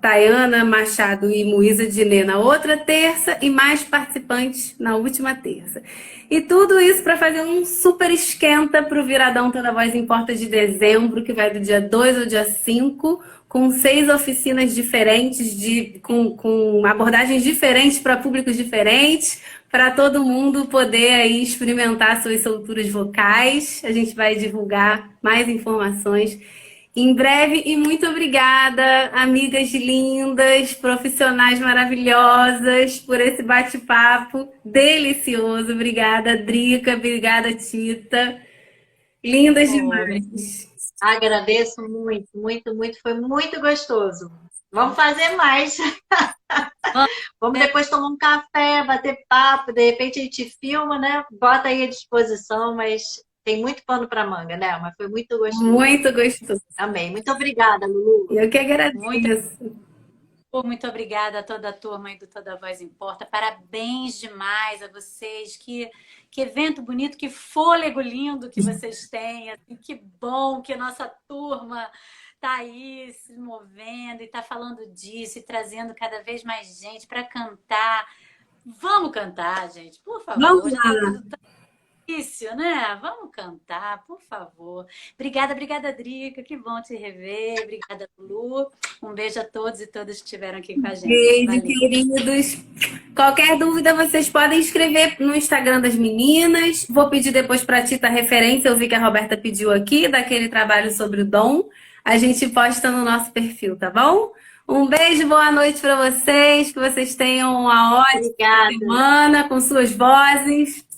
Tayana Machado e Muísa Diné na outra terça e mais participantes na última terça. E tudo isso para fazer um super esquenta para o Viradão Toda Voz Importa de dezembro, que vai do dia 2 ao dia 5, com 6 oficinas diferentes, com abordagens diferentes para públicos diferentes, para todo mundo poder aí experimentar suas solturas vocais. A gente vai divulgar mais informações em breve. E muito obrigada, amigas lindas, profissionais maravilhosas, por esse bate-papo delicioso. Obrigada, Drica. Obrigada, Tita. Lindas demais. Agradeço muito, muito, muito. Foi muito gostoso. Vamos fazer mais. Vamos depois tomar um café, bater papo. De repente a gente filma, né? Bota aí à disposição, mas tem muito pano para manga, né? Mas foi muito gostoso. Muito gostoso. Amém. Muito obrigada, Lulu. Eu que agradeço. Muito obrigada a toda a turma aí do Toda Voz Importa. Parabéns demais a vocês. Que evento bonito, que fôlego lindo que vocês têm. Assim, que bom que a nossa turma está aí se movendo e está falando disso e trazendo cada vez mais gente para cantar. Vamos cantar, gente, por favor. Vamos lá. Difícil, né? Vamos cantar, por favor. Obrigada, Drica. Que bom te rever. Obrigada, Lu. Um beijo a todos e todas que estiveram aqui com a gente. Beijo, valeu. queridos. Qualquer dúvida, vocês podem escrever no Instagram das meninas. Vou pedir depois para a Tita referência. Eu vi que a Roberta pediu aqui, daquele trabalho sobre o dom. A gente posta no nosso perfil, tá bom? Um beijo, boa noite para vocês. Que vocês tenham uma ótima semana com suas vozes.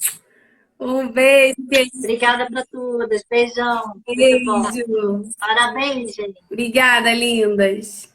Um beijo. Obrigada para todas. Beijão. Beijo. Parabéns, gente. Obrigada, lindas.